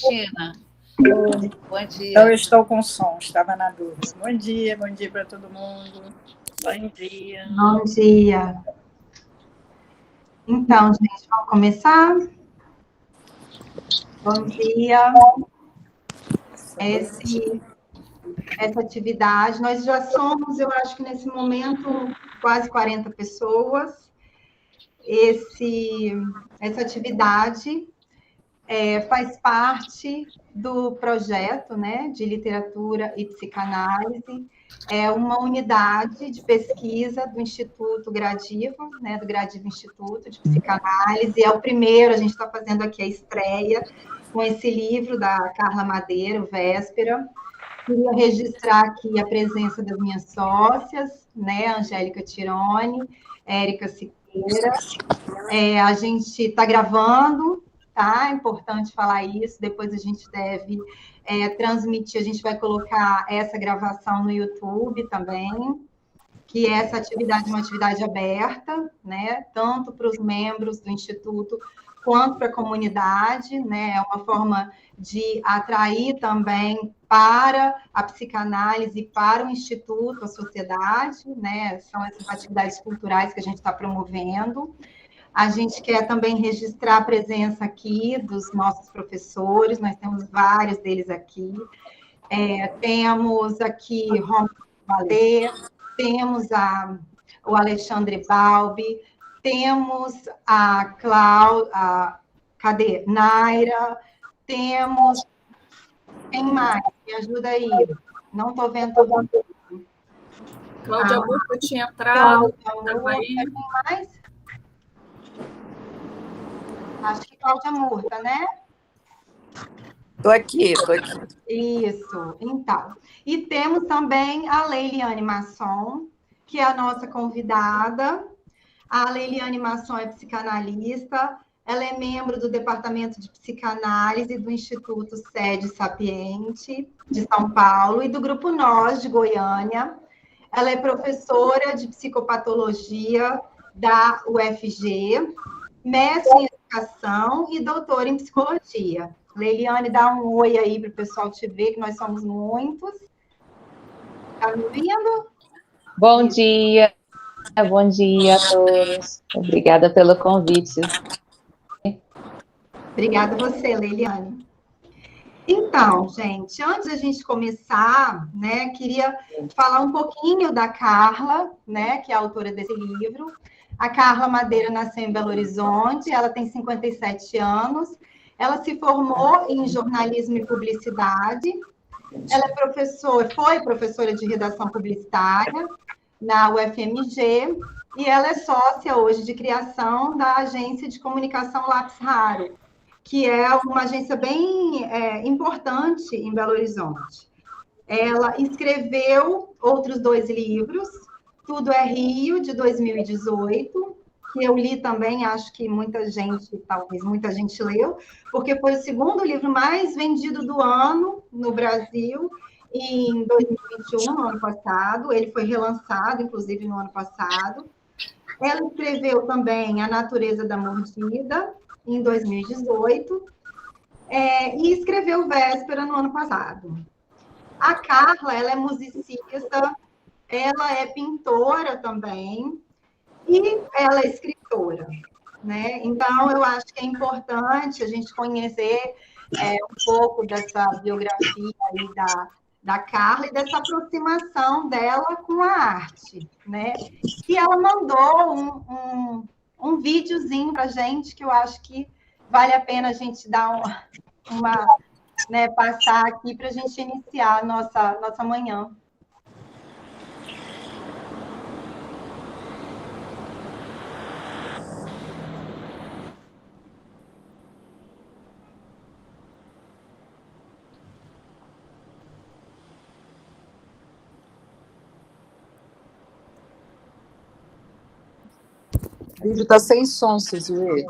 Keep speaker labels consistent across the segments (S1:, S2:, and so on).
S1: Cristina. Bom dia.
S2: Eu estou com som, estava na dúvida. Bom dia para todo mundo.
S1: Bom dia.
S3: Bom dia. Então, gente, vamos começar? Bom dia. Essa atividade, nós já somos, eu acho que nesse momento, quase 40 pessoas. Essa atividade faz parte do projeto, né, de literatura e psicanálise. É uma unidade de pesquisa do Instituto Gradiva, né, do Gradiva Instituto de Psicanálise. É o primeiro, a gente está fazendo aqui a estreia com esse livro da Carla Madeira, o Véspera. Queria registrar aqui a presença das minhas sócias, né, Angélica Tironi, Érica Siqueira. A gente está gravando, tá? É importante falar isso, depois a gente deve transmitir, a gente vai colocar essa gravação no YouTube também, que essa atividade é uma atividade aberta, né? Tanto para os membros do Instituto quanto para a comunidade, né? É uma forma de atrair também para a psicanálise, para o Instituto, a sociedade, né? São essas atividades culturais que a gente está promovendo. A gente quer também registrar a presença aqui dos nossos professores, nós temos vários deles aqui. Temos aqui Romulo Valê, temos o Alexandre Balbi, temos a Cláudia, cadê? Naira, temos... Quem mais? Me ajuda aí. Não estou vendo todo mundo.
S1: Cláudia Murta tinha entrado.
S3: Cláudia Murta, quem mais? Acho que Cláudia Murta, né?
S2: Estou aqui.
S3: Isso, então. E temos também a Leiliane Masson, que é a nossa convidada. A Leiliane Masson é psicanalista, ela é membro do Departamento de Psicanálise do Instituto Sede Sapiente, de São Paulo, e do Grupo Nós, de Goiânia. Ela é professora de psicopatologia da UFG, mestre em educação e doutora em psicologia. Leiliane, dá um oi aí para o pessoal te ver, que nós somos muitos. Está me ouvindo?
S4: Bom dia a todos. Obrigada pelo convite.
S3: Obrigada a você, Leiliane. Então, gente, antes da gente começar, né, queria falar um pouquinho da Carla, né, que é a autora desse livro. A Carla Madeira nasceu em Belo Horizonte, ela tem 57 anos, ela se formou em jornalismo e publicidade, ela foi professora de redação publicitária na UFMG, e ela é sócia hoje de criação da agência de comunicação Lápis Raro, que é uma agência bem importante em Belo Horizonte. Ela escreveu outros 2 livros, Tudo é Rio, de 2018, que eu li também, acho que talvez muita gente leu, porque foi o segundo livro mais vendido do ano no Brasil, em 2021, no ano passado. Ele foi relançado, inclusive, no ano passado. Ela escreveu também A Natureza da Mordida, em 2018, e escreveu Véspera no ano passado. A Carla, ela é musicista, ela é pintora também, e ela é escritora, né? Então, eu acho que é importante a gente conhecer um pouco dessa biografia aí da Carla e dessa aproximação dela com a arte, né? E ela mandou um videozinho para a gente que eu acho que vale a pena a gente dar passar aqui para a gente iniciar a nossa manhã.
S2: O vídeo está sem som, vocês viram?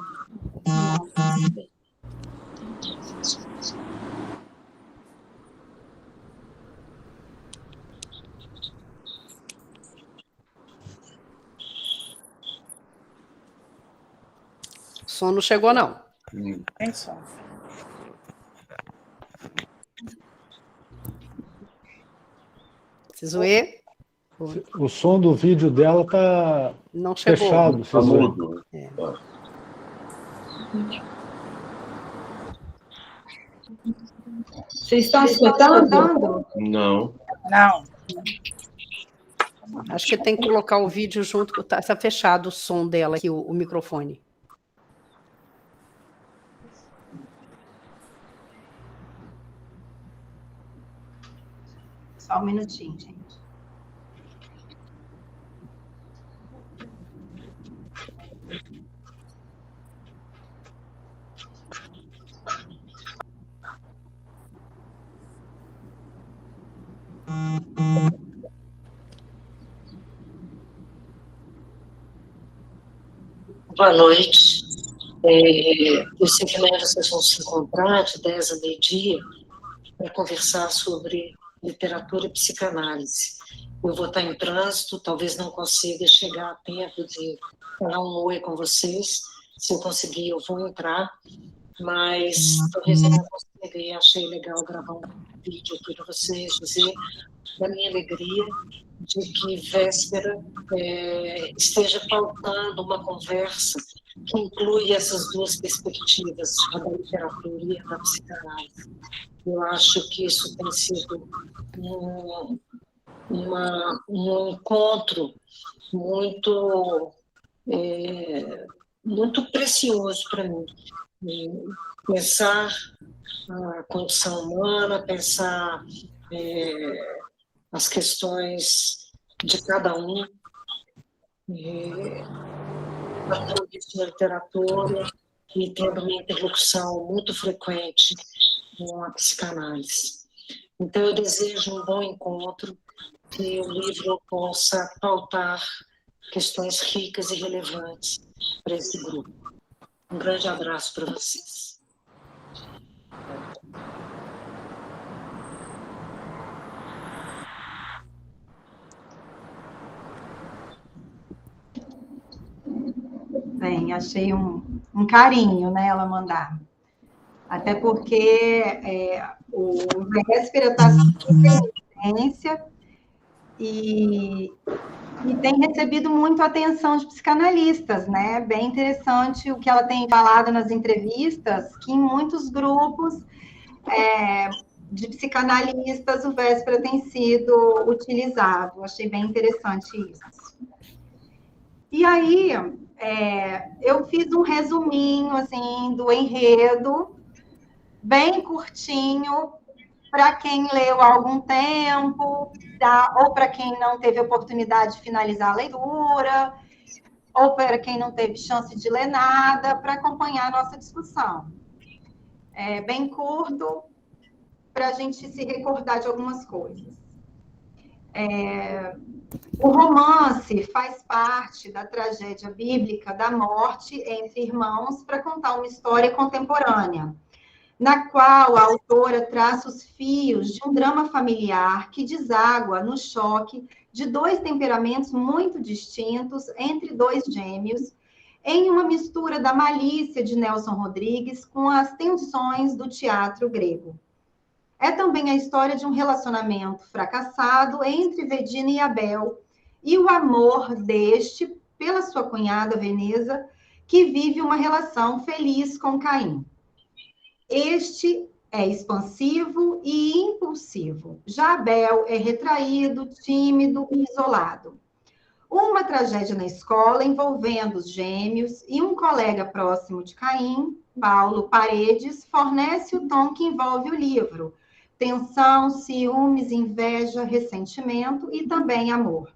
S5: O som não chegou, não.
S2: Tem som.
S5: Zoe?
S6: O som do vídeo dela tá
S5: Não chegou.
S6: fechado.
S7: Tá mudo.
S5: É.
S3: Vocês estão escutando?
S7: Não.
S2: Não.
S5: Acho que tem que colocar o vídeo junto, com tá fechado o som dela aqui, o microfone.
S3: Só um minutinho, gente.
S8: Boa noite. Eu sei que amanhã vocês vão se encontrar de 10 a meio-dia para conversar sobre literatura e psicanálise. Eu vou estar em trânsito, talvez não consiga chegar a tempo de falar um oi com vocês. Se eu conseguir, eu vou entrar, mas talvez eu não consiga, e achei legal gravar um vídeo aqui para vocês, dizer da minha alegria de que Véspera esteja pautando uma conversa que inclui essas duas perspectivas, a da literatura e a da psicanálise. Eu acho que isso tem sido um encontro muito, muito precioso para mim. Pensar a condição humana, pensar as questões de cada um, tratando isso na literatura e tendo uma interlocução muito frequente com a psicanálise. Então, eu desejo um bom encontro, que o livro possa pautar questões ricas e relevantes para esse grupo. Um grande abraço para vocês.
S3: Bem, achei um carinho, né, ela mandar. Até porque o Véspera está em evidência e tem recebido muito atenção de psicanalistas, né? Bem interessante o que ela tem falado nas entrevistas, que em muitos grupos de psicanalistas o Véspera tem sido utilizado. Achei bem interessante isso. E aí, eu fiz um resuminho, assim, do enredo, bem curtinho, para quem leu há algum tempo, ou para quem não teve oportunidade de finalizar a leitura, ou para quem não teve chance de ler nada, para acompanhar a nossa discussão. É bem curto, para a gente se recordar de algumas coisas. O romance faz parte da tragédia bíblica da morte entre irmãos para contar uma história contemporânea, na qual a autora traça os fios de um drama familiar que deságua no choque de dois temperamentos muito distintos entre dois gêmeos, em uma mistura da malícia de Nelson Rodrigues com as tensões do teatro grego. É também a história de um relacionamento fracassado entre Vedina e Abel, e o amor deste pela sua cunhada Veneza, que vive uma relação feliz com Caim. Este é expansivo e impulsivo. Já Abel é retraído, tímido e isolado. Uma tragédia na escola envolvendo os gêmeos e um colega próximo de Caim, Paulo Paredes, fornece o tom que envolve o livro. Tensão, ciúmes, inveja, ressentimento e também amor.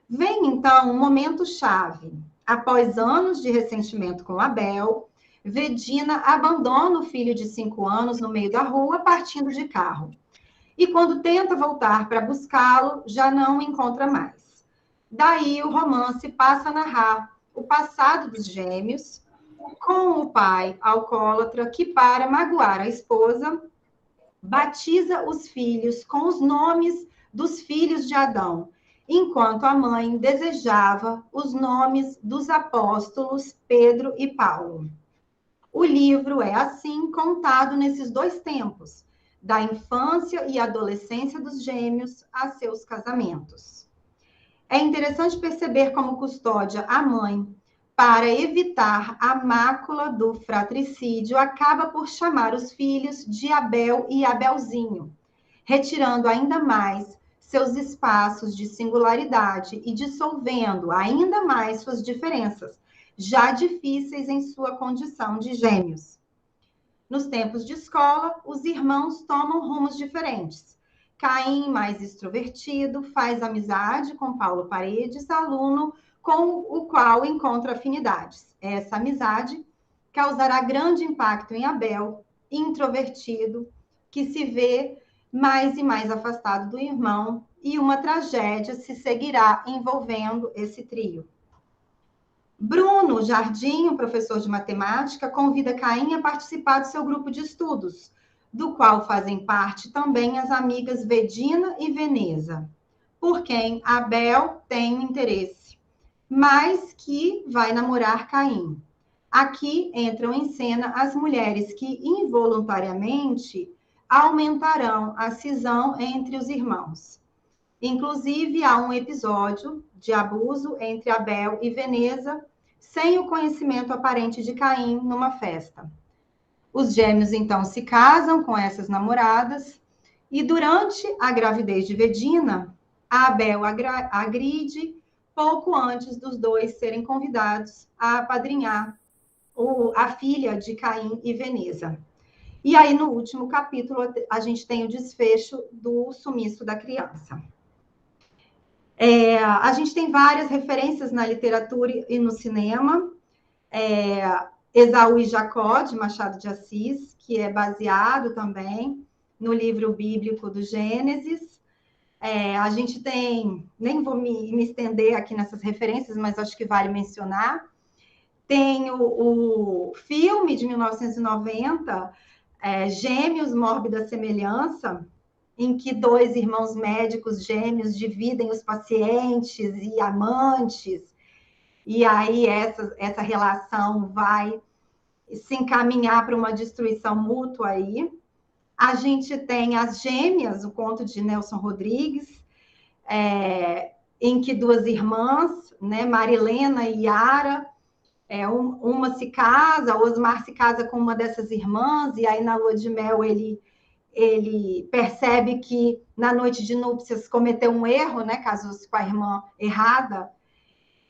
S3: Vem, então, um momento-chave. Após anos de ressentimento com Abel, Vedina abandona o filho de 5 anos no meio da rua, partindo de carro. E quando tenta voltar para buscá-lo, já não o encontra mais. Daí o romance passa a narrar o passado dos gêmeos, com o pai alcoólatra que, para magoar a esposa, batiza os filhos com os nomes dos filhos de Adão, enquanto a mãe desejava os nomes dos apóstolos Pedro e Paulo. O livro é, assim, contado nesses dois tempos, da infância e adolescência dos gêmeos a seus casamentos. É interessante perceber como Custódia, a mãe, para evitar a mácula do fratricídio, acaba por chamar os filhos de Abel e Abelzinho, retirando ainda mais seus espaços de singularidade e dissolvendo ainda mais suas diferenças, já difíceis em sua condição de gêmeos. Nos tempos de escola, os irmãos tomam rumos diferentes. Caim, mais extrovertido, faz amizade com Paulo Paredes, aluno com o qual encontra afinidades. Essa amizade causará grande impacto em Abel, introvertido, que se vê mais e mais afastado do irmão, e uma tragédia se seguirá envolvendo esse trio. Bruno Jardim, professor de matemática, convida Caim a participar do seu grupo de estudos, do qual fazem parte também as amigas Vedina e Veneza, por quem Abel tem um interesse, mas que vai namorar Caim. Aqui entram em cena as mulheres que involuntariamente aumentarão a cisão entre os irmãos. Inclusive, há um episódio de abuso entre Abel e Veneza, sem o conhecimento aparente de Caim, numa festa. Os gêmeos, então, se casam com essas namoradas, e durante a gravidez de Vedina, Abel agride pouco antes dos dois serem convidados a apadrinhar a filha de Caim e Veneza. E aí, no último capítulo, a gente tem o desfecho do sumiço da criança. A gente tem várias referências na literatura e no cinema. Esaú e Jacó, de Machado de Assis, que é baseado também no livro bíblico do Gênesis. A gente tem, nem vou me estender aqui nessas referências, mas acho que vale mencionar. Tem o filme de 1990, Gêmeos, Mórbida Semelhança, em que dois irmãos médicos gêmeos dividem os pacientes e amantes, e aí essa relação vai se encaminhar para uma destruição mútua aí. A gente tem As Gêmeas, o conto de Nelson Rodrigues, em que duas irmãs, né, Marilena e Yara, uma se casa, Osmar se casa com uma dessas irmãs, e aí na lua de mel ele percebe que na noite de núpcias cometeu um erro, né, casou-se com a irmã errada.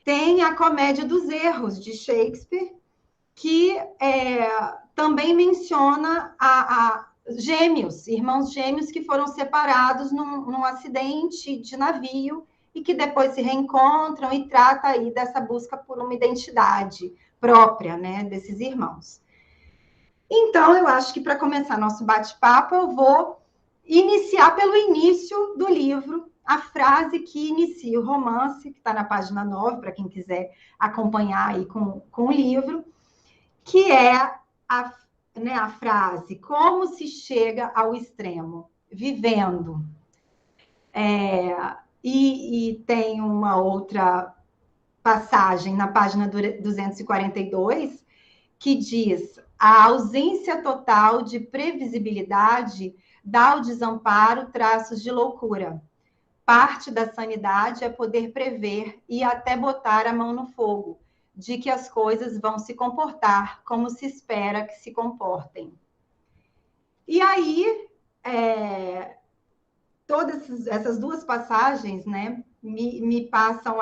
S3: Tem a Comédia dos Erros, de Shakespeare, que também menciona gêmeos, irmãos gêmeos que foram separados num acidente de navio e que depois se reencontram, e trata aí dessa busca por uma identidade própria, né, desses irmãos. Então, eu acho que para começar nosso bate-papo, eu vou iniciar pelo início do livro, a frase que inicia o romance, que está na página 9, para quem quiser acompanhar aí com o livro, que é a frase: como se chega ao extremo? Vivendo. E tem uma outra passagem na página 242, que diz: a ausência total de previsibilidade dá ao desamparo traços de loucura. Parte da sanidade é poder prever e até botar a mão no fogo, de que as coisas vão se comportar como se espera que se comportem. E aí, todas essas duas passagens, né, me passam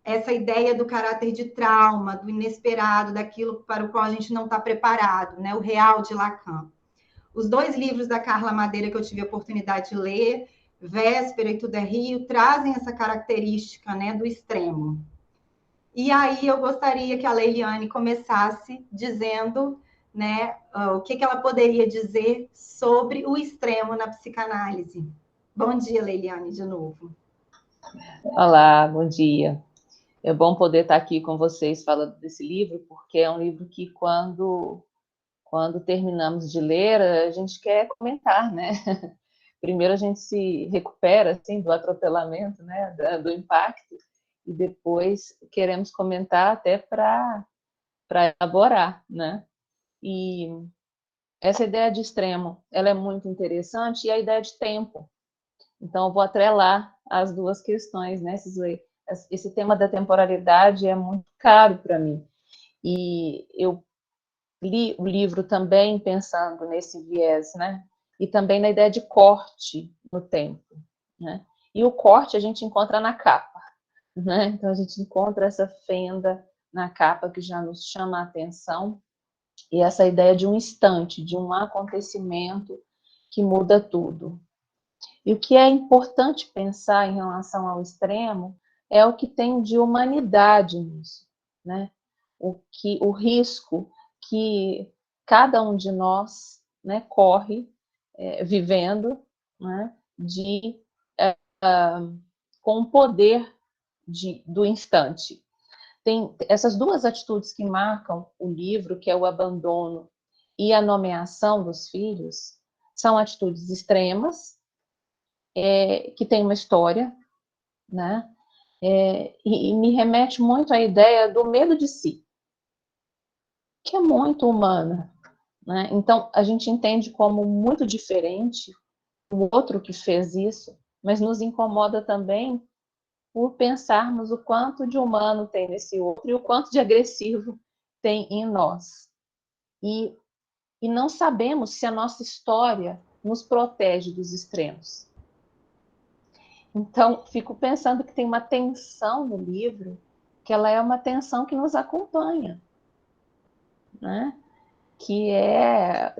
S3: essa ideia do caráter de trauma, do inesperado, daquilo para o qual a gente não está preparado, né? O Real, de Lacan. Os dois livros da Carla Madeira que eu tive a oportunidade de ler, Véspera e Tudo é Rio, trazem essa característica, né, do extremo. E aí eu gostaria que a Leiliane começasse dizendo, né, o que ela poderia dizer sobre o extremo na psicanálise. Bom dia, Leiliane, de novo.
S4: Olá, bom dia. É bom poder estar aqui com vocês falando desse livro, porque é um livro que, quando terminamos de ler, a gente quer comentar, né? Primeiro a gente se recupera, assim, do atropelamento, né? Do impacto, e depois queremos comentar até para elaborar, né? E essa ideia de extremo, ela é muito interessante, e a ideia de tempo. Então, eu vou atrelar as duas questões, né, Cisle? Esse tema da temporalidade é muito caro para mim. E eu li o livro também pensando nesse viés, né? E também na ideia de corte no tempo, né? E o corte a gente encontra na capa, né? Então, a gente encontra essa fenda na capa que já nos chama a atenção, e essa ideia de um instante, de um acontecimento que muda tudo. E o que é importante pensar em relação ao extremo é o que tem de humanidade nisso, né? O risco que cada um de nós, né, corre vivendo, né, com o poder do instante. Tem essas duas atitudes que marcam o livro, que é o abandono e a nomeação dos filhos, são atitudes extremas, que têm uma história, né? E me remete muito à ideia do medo de si, que é muito humana, né? Então, a gente entende como muito diferente o outro que fez isso, mas nos incomoda também por pensarmos o quanto de humano tem nesse outro e o quanto de agressivo tem em nós. E não sabemos se a nossa história nos protege dos extremos. Então, fico pensando que tem uma tensão no livro, que ela é uma tensão que nos acompanha, né? Que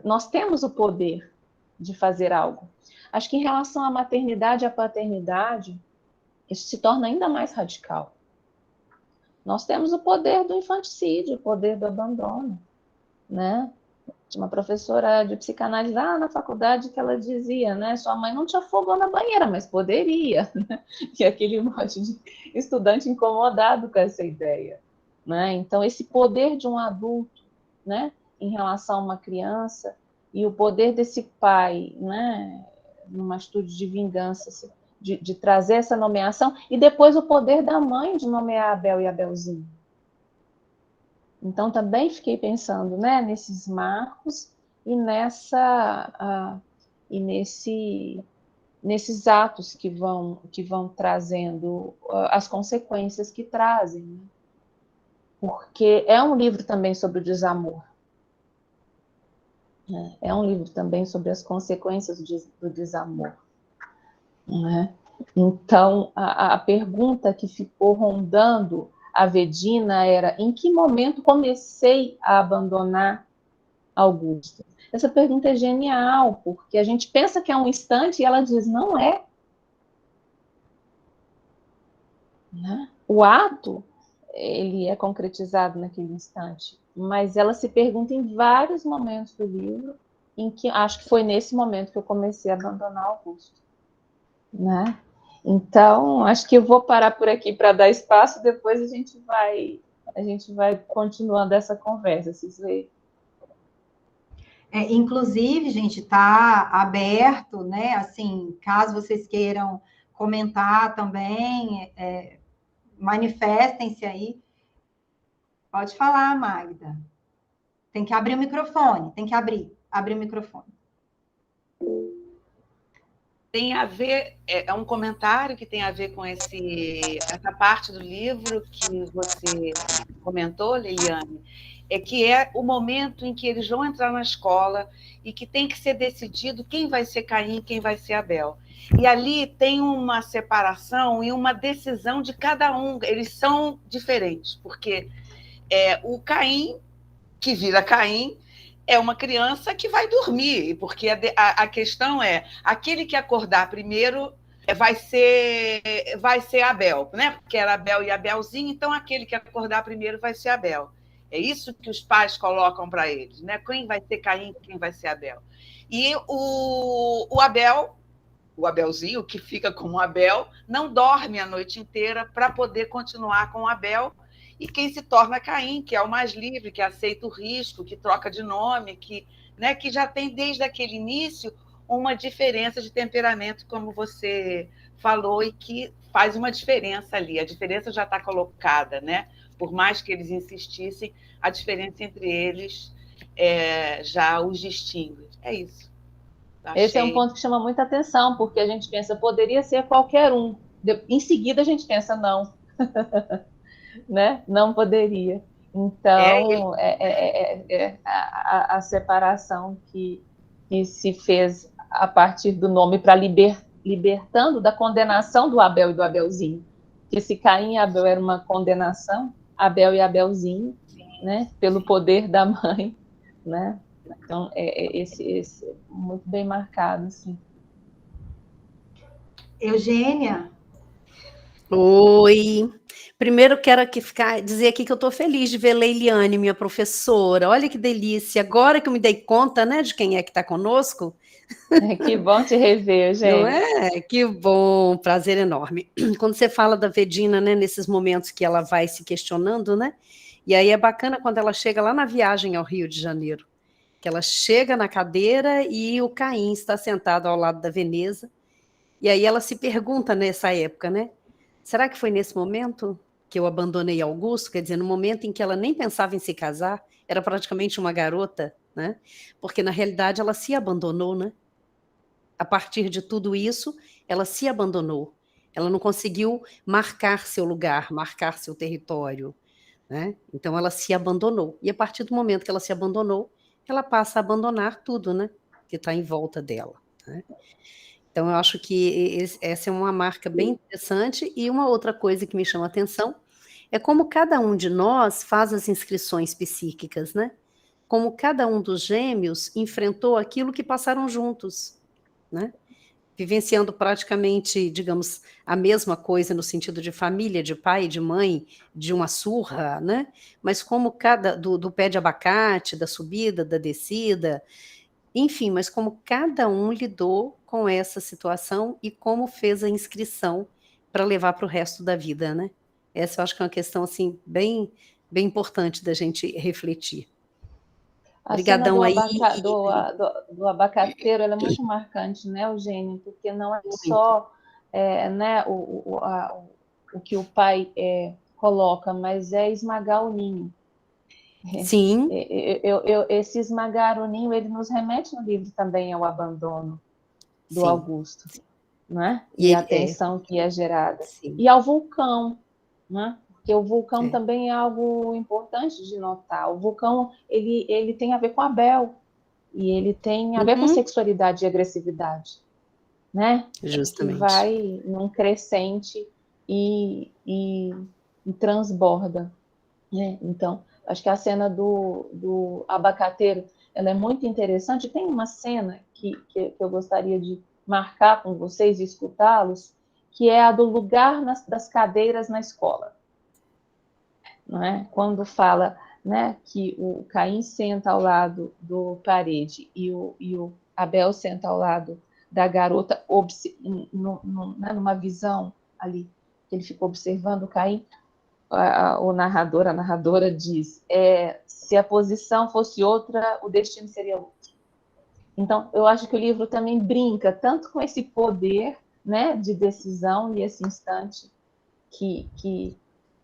S4: nós temos o poder de fazer algo. Acho que em relação à maternidade e à paternidade, isso se torna ainda mais radical. Nós temos o poder do infanticídio, o poder do abandono, né? Tinha uma professora de psicanálise lá na faculdade que ela dizia, né? Sua mãe não te afogou na banheira, mas poderia. Né? E aquele monte de estudante incomodado com essa ideia, né? Então, esse poder de um adulto, né, em relação a uma criança, e o poder desse pai, né, numa atitude de vingança, de trazer essa nomeação, e depois o poder da mãe de nomear Abel e Abelzinho. Então, também fiquei pensando, né, nesses marcos e nesses atos que vão trazendo as consequências que trazem. Né? Porque é um livro também sobre o desamor. É um livro também sobre as consequências do desamor. Né? Então, a pergunta que ficou rondando a Vedina era: em que momento comecei a abandonar Augusto? Essa pergunta é genial, porque a gente pensa que é um instante e ela diz, não é. Né? O ato, ele é concretizado naquele instante, mas ela se pergunta em vários momentos do livro, em que acho que foi nesse momento que eu comecei a abandonar Augusto. Né? Então, acho que eu vou parar por aqui para dar espaço, depois a gente vai continuando essa conversa, Cisle.
S3: Inclusive, gente, está aberto, né? Assim, caso vocês queiram comentar também, manifestem-se aí. Pode falar, Magda. Tem que abrir o microfone, tem que abrir o microfone.
S1: Tem a ver, é um comentário que tem a ver com essa parte do livro que você comentou, Liliane, que é o momento em que eles vão entrar na escola e que tem que ser decidido quem vai ser Caim e quem vai ser Abel. E ali tem uma separação e uma decisão de cada um. Eles são diferentes, porque o Caim, que vira Caim, é uma criança que vai dormir, porque a questão é, aquele que acordar primeiro vai ser Abel, né? Porque era Abel e Abelzinho, então aquele que acordar primeiro vai ser Abel. É isso que os pais colocam para eles, né? Quem vai ser Caim, quem vai ser Abel. E o Abel, o Abelzinho, que fica como Abel, não dorme a noite inteira para poder continuar com o Abel, e quem se torna Caim, que é o mais livre, que aceita o risco, que troca de nome, que já tem desde aquele início uma diferença de temperamento, como você falou, e que faz uma diferença ali. A diferença já está colocada, né? Por mais que eles insistissem, a diferença entre eles já os distingue. É isso.
S4: Esse é um ponto que chama muita atenção, porque a gente pensa, poderia ser qualquer um. Em seguida a gente pensa, não. Né? Não poderia. Então, a separação que se fez a partir do nome para libertando da condenação do Abel e do Abelzinho. Que se Caim e Abel era uma condenação, Abel e Abelzinho, né? Pelo poder da mãe, né? Então, esse muito bem marcado, assim.
S3: Eugênia?
S5: Oi. Primeiro quero dizer aqui que eu estou feliz de ver Leiliane, minha professora. Olha que delícia. Agora que eu me dei conta, né, de quem é que está conosco.
S4: Que bom te rever, gente.
S5: Não é? Que bom, prazer enorme. Quando você fala da Vedina, né, nesses momentos que ela vai se questionando, né? E aí é bacana quando ela chega lá na viagem ao Rio de Janeiro, que ela chega na cadeira e o Caim está sentado ao lado da Veneza. E aí ela se pergunta nessa época, né? Será que foi nesse momento que eu abandonei Augusto? Quer dizer, no momento em que ela nem pensava em se casar, era praticamente uma garota, né? Porque na realidade ela se abandonou, né? A partir de tudo isso, ela se abandonou. Ela não conseguiu marcar seu lugar, marcar seu território, né? Então ela se abandonou. E a partir do momento que ela se abandonou, ela passa a abandonar tudo, né? Que está em volta dela, né? Então, eu acho que essa é uma marca bem interessante. E uma outra coisa que me chama a atenção é como cada um de nós faz as inscrições psíquicas, né? Como cada um dos gêmeos enfrentou aquilo que passaram juntos, né? Vivenciando praticamente, digamos, a mesma coisa no sentido de família, de pai, de mãe, de uma surra, né? Mas como do pé de abacate, da subida, da descida, enfim, mas como cada um lidou com essa situação e como fez a inscrição para levar para o resto da vida, né? Essa eu acho que é uma questão, assim, bem, bem importante da gente refletir. Obrigadão aí.
S4: Do abacateiro, ela é muito marcante, né, Eugênia? Porque não é só né, o que o pai coloca, mas é esmagar o ninho.
S5: Sim.
S4: Esse esmagar o ninho, ele nos remete no livro também ao abandono do
S5: Sim.
S4: Augusto, né? E a tensão que é gerada.
S5: Sim.
S4: E ao vulcão, né? Porque o vulcão também é algo importante de notar. O vulcão, ele tem a ver com Abel, e ele tem a ver com sexualidade e agressividade, né?
S5: Justamente.
S4: Que vai num crescente e transborda, né? Então, acho que a cena do abacateiro, ela é muito interessante. Tem uma cena que eu gostaria de marcar com vocês e escutá-los, que é a do lugar das cadeiras na escola. Não é? Quando fala, né, que o Caim senta ao lado do Parede e o Abel senta ao lado da garota, numa visão ali, que ele ficou observando o Caim. A narradora diz, se a posição fosse outra, o destino seria outro. Então, eu acho que o livro também brinca tanto com esse poder, né, de decisão e esse instante que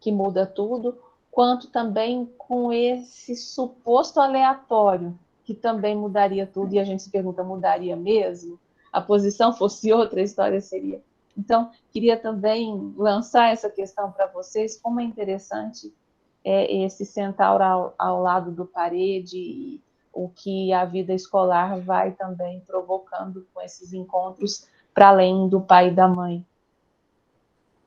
S4: muda tudo, quanto também com esse suposto aleatório, que também mudaria tudo, e a gente se pergunta, mudaria mesmo? A posição fosse outra, a história seria... Então, queria também lançar essa questão para vocês, como é interessante esse centauro ao lado do Parede, e o que a vida escolar vai também provocando com esses encontros, para além do pai e da mãe.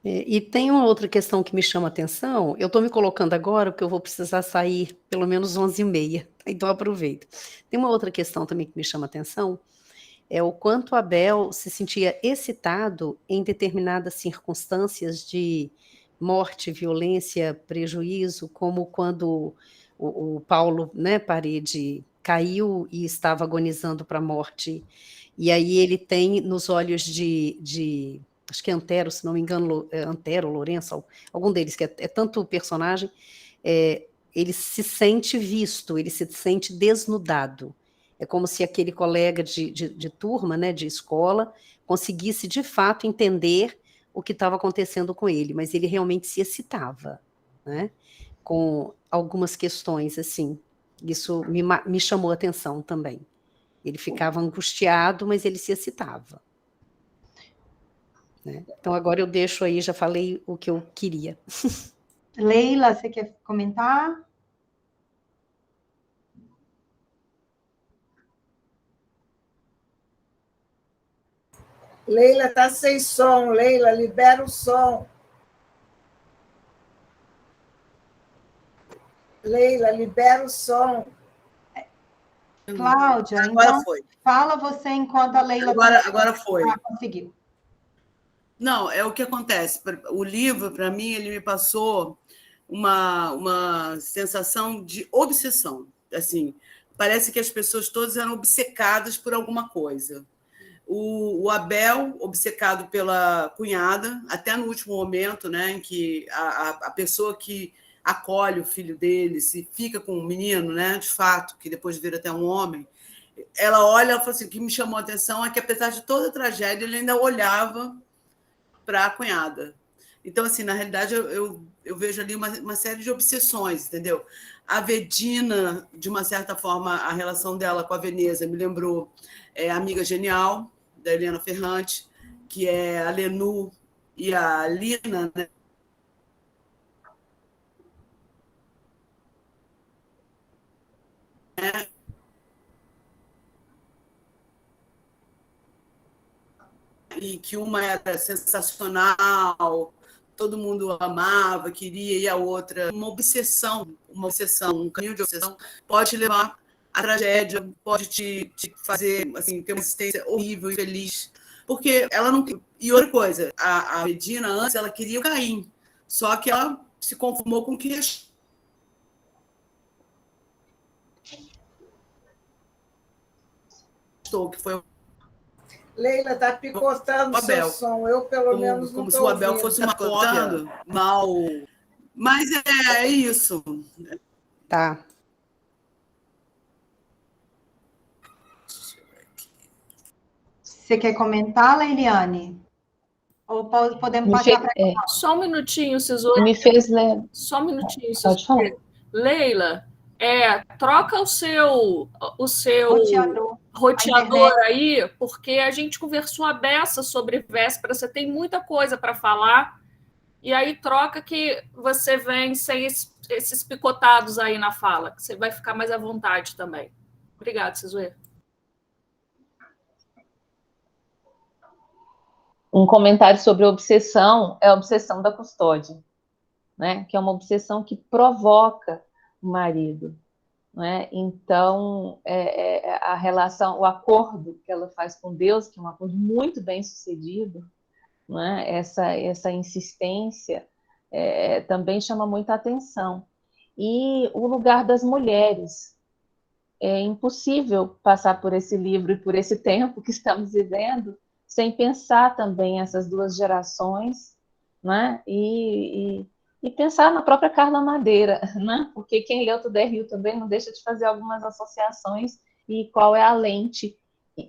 S5: E tem uma outra questão que me chama a atenção, eu estou me colocando agora, porque eu vou precisar sair pelo menos 11h30, então aproveito. Tem uma outra questão também que me chama a atenção, é o quanto Abel se sentia excitado em determinadas circunstâncias de morte, violência, prejuízo, como quando o Paulo, né, Parede, caiu e estava agonizando para a morte, e aí ele tem nos olhos de acho que é Antero, se não me engano, Antero, Lourenço, algum deles, que é tanto personagem, ele se sente visto, ele se sente desnudado. É como se aquele colega de turma, né, de escola, conseguisse de fato entender o que estava acontecendo com ele, mas ele realmente se excitava, né, com algumas questões assim, Isso me chamou a atenção também. Ele ficava angustiado, mas ele se excitava. Né? Então, agora eu deixo aí, já falei o que eu queria.
S3: Leila, você quer comentar?
S7: Leila está sem som. Leila, libera o som. Leila, libera o som.
S3: Cláudia,
S9: agora
S3: então
S9: foi.
S3: Fala você enquanto a Leila...
S9: Agora foi.
S3: Conseguiu.
S9: Não, é o que acontece. O livro, para mim, ele me passou uma sensação de obsessão. Assim, parece que as pessoas todas eram obcecadas por alguma coisa. O Abel, obcecado pela cunhada, até no último momento, né, em que a pessoa que acolhe o filho dele, se fica com o menino, né, de fato, que depois vira até um homem, ela olha e fala assim, o que me chamou a atenção é que, apesar de toda a tragédia, ele ainda olhava para a cunhada. Então, assim, na realidade, eu vejo ali uma série de obsessões, entendeu? A Vedina, de uma certa forma, a relação dela com a Veneza me lembrou Amiga Genial, da Helena Ferrante, que é a Lenu e a Lina, né? E que uma era sensacional, todo mundo amava, queria, e a outra, uma obsessão, um caminho de obsessão pode levar à tragédia, pode te fazer assim, ter uma existência horrível, infeliz, porque ela não... E outra coisa, a Medina, antes, ela queria o Caim, só que ela se conformou com o que foi...
S7: Leila, está picotando o seu som. Eu, pelo menos, não estou ouvindo.
S9: Como se o Abel fosse uma cópia mal. Mas é isso.
S5: Tá.
S3: Você quer comentar, Leiliane? Ou podemos passar para...
S10: Só um minutinho, Cisô.
S4: Me fez ler.
S10: Só um minutinho, Cisô.
S4: Pode falar.
S10: Leila, troca o seu roteador aí, porque a gente conversou a beça sobre véspera, você tem muita coisa para falar, e aí troca que você vem sem esses picotados aí na fala, que você vai ficar mais à vontade também. Obrigada, Cisô.
S4: Um comentário sobre a obsessão é a obsessão da custódia, né? Que é uma obsessão que provoca o marido. Né? Então, a relação, o acordo que ela faz com Deus, que é um acordo muito bem sucedido, né? Essa insistência também chama muita atenção. E o lugar das mulheres. É impossível passar por esse livro e por esse tempo que estamos vivendo sem pensar também essas duas gerações, né? E pensar na própria Carla Madeira, né? Porque quem leu Tudo é Rio também não deixa de fazer algumas associações e qual é a lente,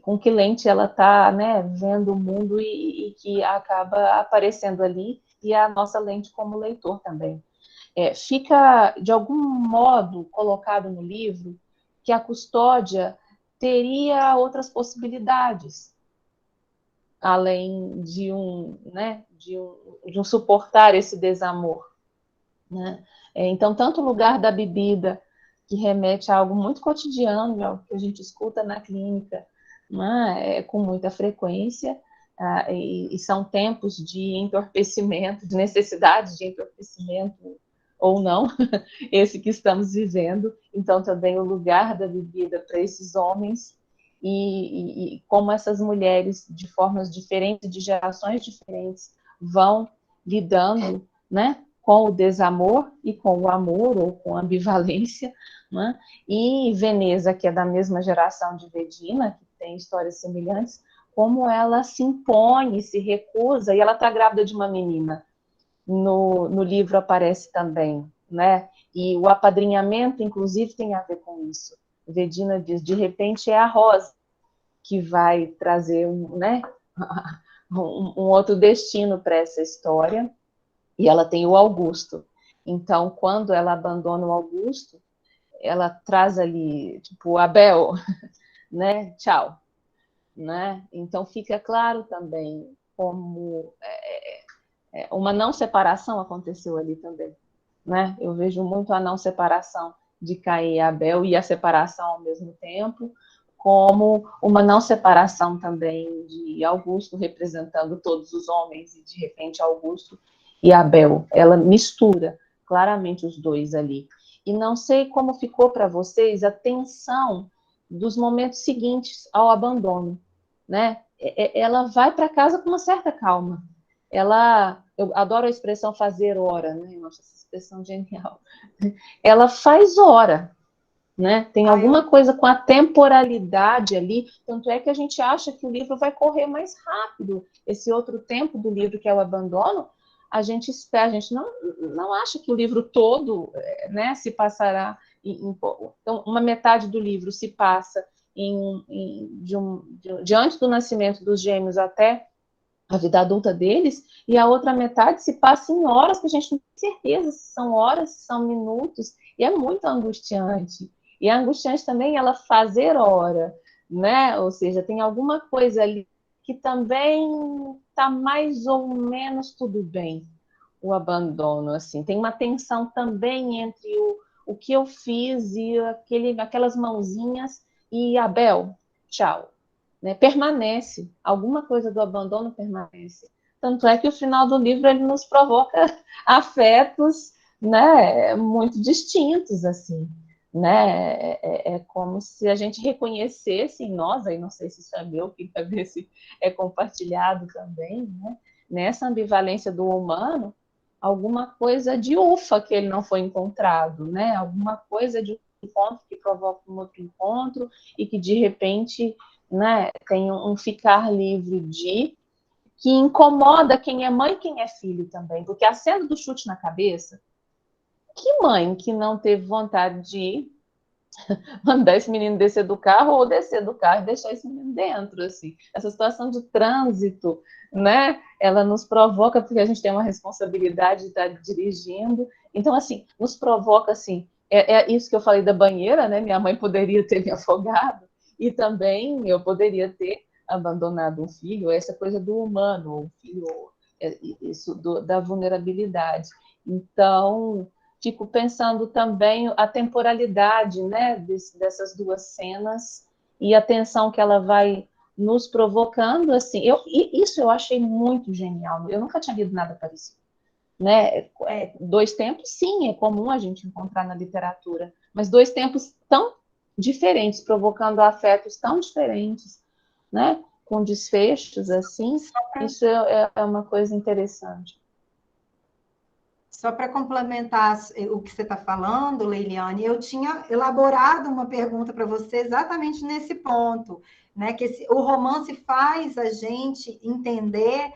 S4: com que lente ela está, né, vendo o mundo e que acaba aparecendo ali, e a nossa lente como leitor também. Fica, de algum modo, colocado no livro que a custódia teria outras possibilidades, além de um suportar esse desamor. Né? Então, tanto o lugar da bebida, que remete a algo muito cotidiano, algo que a gente escuta na clínica, né? Com muita frequência, e são tempos de entorpecimento, de necessidade de entorpecimento, ou não, esse que estamos vivendo. Então, também o lugar da bebida para esses homens, e como essas mulheres, de formas diferentes, de gerações diferentes, vão lidando, né, com o desamor e com o amor, ou com a ambivalência, né? E Veneza, que é da mesma geração de Vedina, que tem histórias semelhantes, como ela se impõe, se recusa, e ela está grávida de uma menina. No livro aparece também, né? E o apadrinhamento, inclusive, tem a ver com isso. Vedina diz, de repente é a Rosa que vai trazer um outro destino para essa história, e ela tem o Augusto. Então, quando ela abandona o Augusto, ela traz ali, tipo, Abel, né? Tchau. Né? Então, fica claro também como uma não separação aconteceu ali também. Né? Eu vejo muito a não separação de Caim e Abel e a separação ao mesmo tempo, como uma não separação também de Augusto representando todos os homens, e de repente Augusto e Abel. Ela mistura claramente os dois ali. E não sei como ficou para vocês a tensão dos momentos seguintes ao abandono, né? Ela vai para casa com uma certa calma. Eu adoro a expressão fazer hora, né? Eu acho essa expressão genial. Ela faz hora, né? Tem alguma coisa com a temporalidade ali, tanto é que a gente acha que o livro vai correr mais rápido. Esse outro tempo do livro, que é o abandono, a gente espera, a gente não acha que o livro todo, né, se passará então, uma metade do livro se passa diante do nascimento dos gêmeos até a vida adulta deles, e a outra metade se passa em horas que a gente não tem certeza se são horas, se são minutos, e é muito angustiante. E é angustiante também ela fazer hora, né? Ou seja, tem alguma coisa ali que também está mais ou menos tudo bem, o abandono, assim. Tem uma tensão também entre o que eu fiz e aquelas mãozinhas e Abel, tchau. Né? Permanece, alguma coisa do abandono permanece. Tanto é que o final do livro ele nos provoca afetos, né, muito distintos, assim. Né? É como se a gente reconhecesse em nós, aí não sei se isso é meu, queria ver se é compartilhado também, né? Nessa ambivalência do humano, alguma coisa de ufa que ele não foi encontrado, né? Alguma coisa de um encontro que provoca um outro encontro e que, de repente, né, tem um ficar livre que incomoda quem é mãe e quem é filho também, porque a cena do chute na cabeça, que mãe que não teve vontade de mandar esse menino descer do carro ou descer do carro e deixar esse menino dentro, assim. Essa situação de trânsito, né, ela nos provoca porque a gente tem uma responsabilidade de estar dirigindo, então, assim, nos provoca, assim, é isso que eu falei da banheira, né, minha mãe poderia ter me afogado, e também eu poderia ter abandonado um filho, essa coisa do humano, o filho, isso da vulnerabilidade. Então, fico pensando também a temporalidade, né, dessas duas cenas e a tensão que ela vai nos provocando, assim. Isso eu achei muito genial. Eu nunca tinha lido nada parecido. Né? Dois tempos, sim, é comum a gente encontrar na literatura, mas dois tempos tão diferentes, provocando afetos tão diferentes, né? Com desfechos assim, isso é uma coisa interessante.
S3: Só para complementar o que você está falando, Leiliane, eu tinha elaborado uma pergunta para você exatamente nesse ponto, né? Que o romance faz a gente entender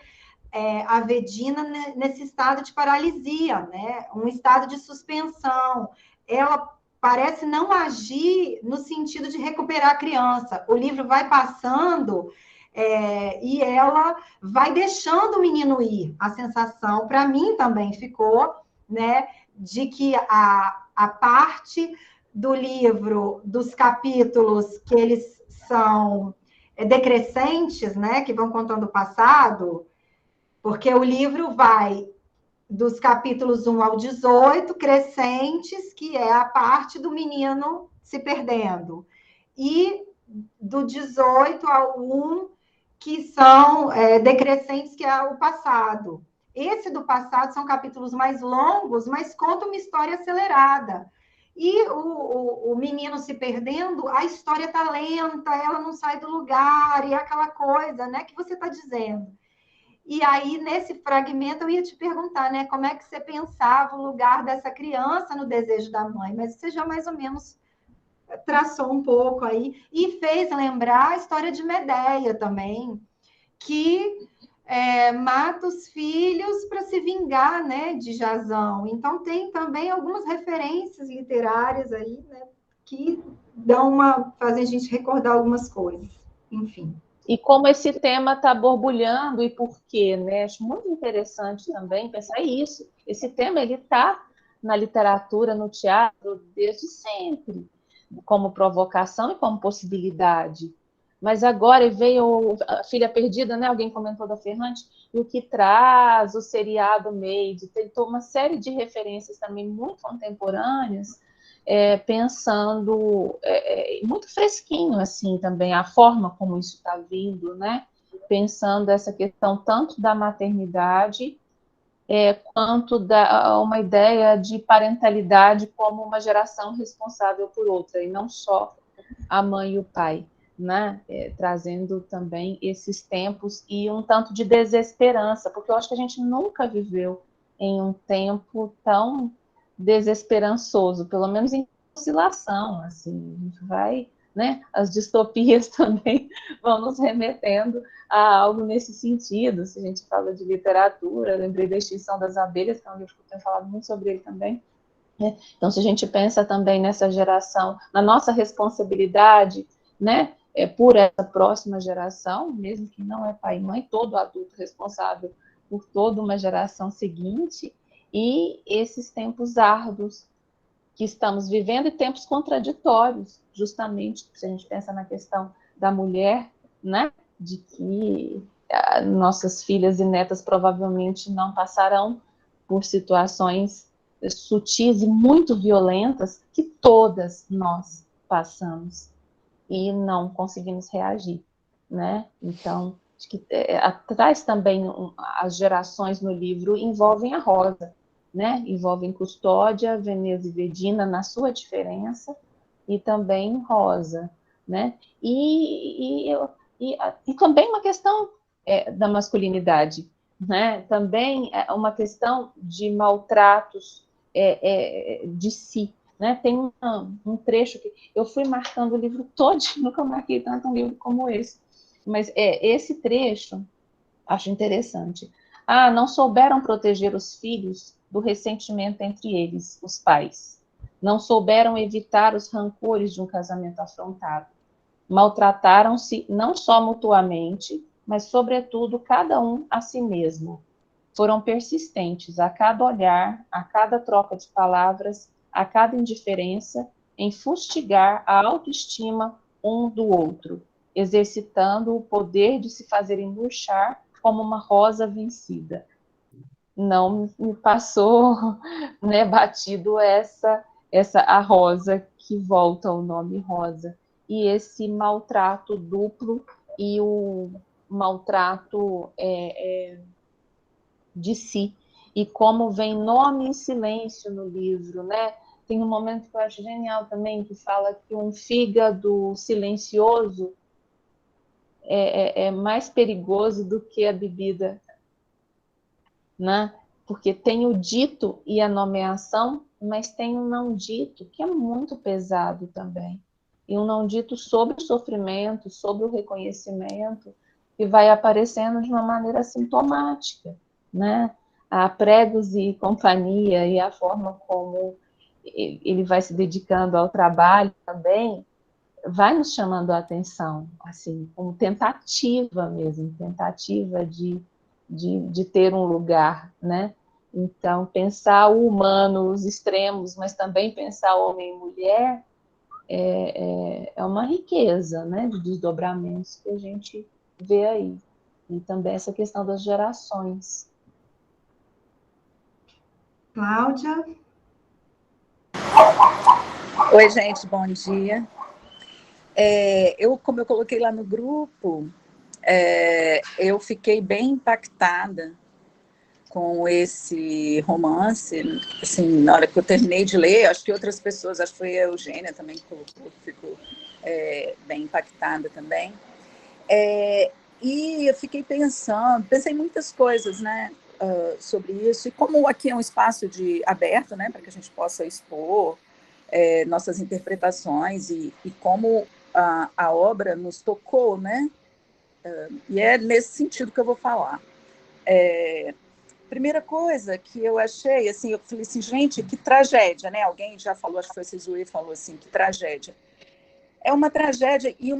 S3: a Vedina nesse estado de paralisia, né? Um estado de suspensão. Ela parece não agir no sentido de recuperar a criança. O livro vai passando e ela vai deixando o menino ir. A sensação, para mim também ficou, né, de que a parte do livro, dos capítulos que eles são decrescentes, né, que vão contando o passado, porque o livro vai dos capítulos 1 ao 18, crescentes, que é a parte do menino se perdendo, e do 18 ao 1, que são decrescentes, que é o passado. Esse do passado são capítulos mais longos, mas conta uma história acelerada. E o menino se perdendo, a história está lenta, ela não sai do lugar, e aquela coisa, né, que você está dizendo. E aí, nesse fragmento, eu ia te perguntar, né, como é que você pensava o lugar dessa criança no desejo da mãe, mas você já mais ou menos traçou um pouco aí, e fez lembrar a história de Medeia também, que mata os filhos para se vingar, né, de Jasão. Então, tem também algumas referências literárias aí, né, que fazem a gente recordar algumas coisas. Enfim.
S4: E como esse tema está borbulhando e por quê, né? Acho muito interessante também pensar isso. Esse tema ele está na literatura, no teatro, desde sempre, como provocação e como possibilidade. Mas agora veio a Filha Perdida, né? Alguém comentou da Ferrante, e o que traz o seriado Made, tentou uma série de referências também muito contemporâneas, pensando muito fresquinho assim também a forma como isso está vindo, né? Pensando essa questão tanto da maternidade quanto da uma ideia de parentalidade como uma geração responsável por outra, e não só a mãe e o pai, né? Trazendo também esses tempos e um tanto de desesperança, porque eu acho que a gente nunca viveu em um tempo tão desesperançoso, pelo menos em oscilação, assim, a gente vai, né? As distopias também vão nos remetendo a algo nesse sentido. Se a gente fala de literatura, eu lembrei da Extinção das Abelhas, que é um livro que eu tenho falado muito sobre ele também. Então, se a gente pensa também nessa geração, na nossa responsabilidade, né, por essa próxima geração, mesmo que não é pai e mãe, todo adulto responsável por toda uma geração seguinte, e esses tempos árduos que estamos vivendo e tempos contraditórios, justamente, se a gente pensa na questão da mulher, né, de que nossas filhas e netas provavelmente não passarão por situações sutis e muito violentas que todas nós passamos e não conseguimos reagir, né? Então, acho que atrás também as gerações no livro envolvem a Rosa, né? Envolvem Custódia, Veneza e Vedina na sua diferença e também Rosa, né? E também uma questão da masculinidade, né? Também uma questão de maltratos de si, né? Tem um trecho que eu fui marcando o livro todo, nunca marquei tanto um livro como esse, mas esse trecho acho interessante. Não souberam proteger os filhos do ressentimento entre eles, os pais. Não souberam evitar os rancores de um casamento afrontado. Maltrataram-se não só mutuamente, mas, sobretudo, cada um a si mesmo. Foram persistentes a cada olhar, a cada troca de palavras, a cada indiferença, em fustigar a autoestima um do outro, exercitando o poder de se fazerem murchar como uma rosa vencida. Não me passou, né, batido a rosa que volta ao nome rosa. E esse maltrato duplo e o maltrato de si. E como vem nome e silêncio no livro, né? Tem um momento que eu acho genial também, que fala que um fígado silencioso é mais perigoso do que a bebida, né? Porque tem o dito e a nomeação, mas tem o não dito, que é muito pesado também. E um não dito sobre o sofrimento, sobre o reconhecimento, que vai aparecendo de uma maneira sintomática, né? A Pregos e Companhia e a forma como ele vai se dedicando ao trabalho também, vai nos chamando a atenção, assim, como tentativa mesmo, tentativa de ter um lugar, né? Então, pensar o humano, os extremos, mas também pensar homem e mulher, é uma riqueza, né, de desdobramentos que a gente vê aí. E também essa questão das gerações.
S3: Cláudia?
S2: Oi, gente, bom dia. Como eu coloquei lá no grupo, eu fiquei bem impactada com esse romance, assim, na hora que eu terminei de ler, acho que outras pessoas, acho que foi a Eugênia também que colocou, ficou bem impactada também. E eu fiquei pensei muitas coisas, né, sobre isso, e como aqui é um espaço aberto, né, para que a gente possa expor nossas interpretações e como a obra nos tocou, né, e é nesse sentido que eu vou falar. Primeira coisa que eu achei, assim, eu falei assim, gente, que tragédia, né? Alguém já falou, acho que foi Sizue, falou assim, que tragédia. É uma tragédia e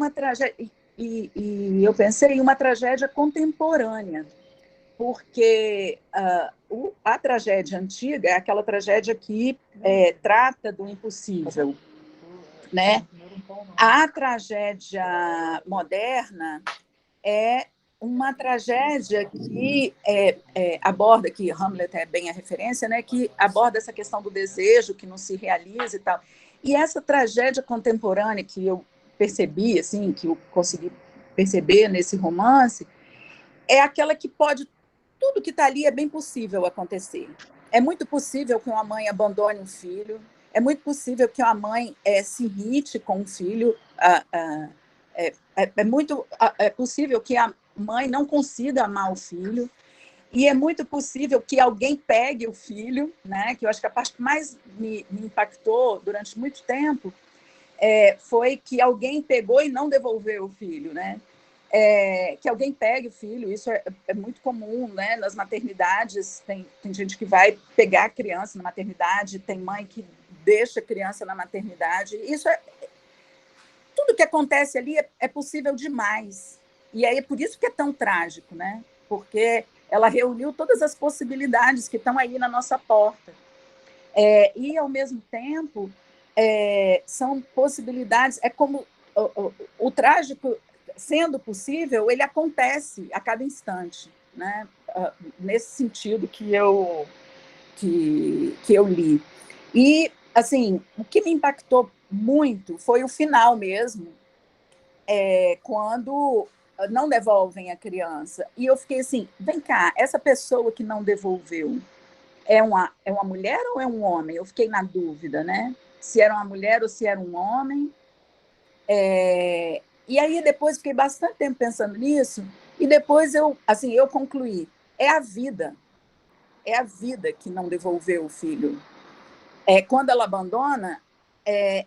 S2: eu pensei em uma tragédia contemporânea. porque a tragédia antiga é aquela tragédia que trata do impossível, né? A tragédia moderna é uma tragédia que aborda, que Hamlet é bem a referência, né? Que aborda essa questão do desejo que não se realiza e tal. E essa tragédia contemporânea que eu percebi, assim, que eu consegui perceber nesse romance, é aquela que pode, tudo que está ali é bem possível acontecer. É muito possível que uma mãe abandone um filho, é muito possível que uma mãe se irrite com um filho, é possível que a mãe não consiga amar o filho, e é muito possível que alguém pegue o filho, né? Que eu acho que a parte que mais me impactou durante muito tempo foi que alguém pegou e não devolveu o filho, né? Que alguém pegue o filho, isso é muito comum, né? Nas maternidades, tem gente que vai pegar a criança na maternidade, tem mãe que deixa a criança na maternidade, tudo que acontece ali é possível demais, e aí é por isso que é tão trágico, né? Porque ela reuniu todas as possibilidades que estão aí na nossa porta, e ao mesmo tempo são possibilidades, é como o trágico, sendo possível, ele acontece a cada instante, né? Nesse sentido que eu li. E, assim, o que me impactou muito foi o final mesmo, quando não devolvem a criança. E eu fiquei assim, vem cá, essa pessoa que não devolveu é uma mulher ou é um homem? Eu fiquei na dúvida, né? Se era uma mulher ou se era um homem. E aí depois fiquei bastante tempo pensando nisso, e depois eu concluí, é a vida que não devolveu o filho. Quando ela abandona,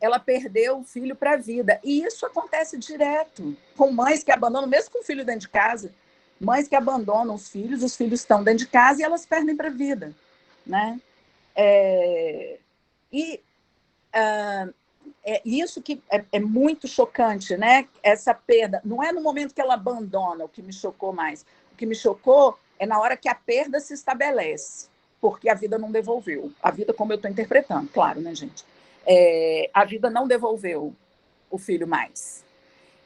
S2: ela perdeu o filho para a vida, e isso acontece direto, com mães que abandonam, mesmo com o filho dentro de casa, mães que abandonam os filhos estão dentro de casa e elas perdem para a vida, né? Isso que é muito chocante, né? Essa perda. Não é no momento que ela abandona o que me chocou mais. O que me chocou é na hora que a perda se estabelece, porque a vida não devolveu. A vida, como eu estou interpretando, claro, né, gente? A vida não devolveu o filho mais.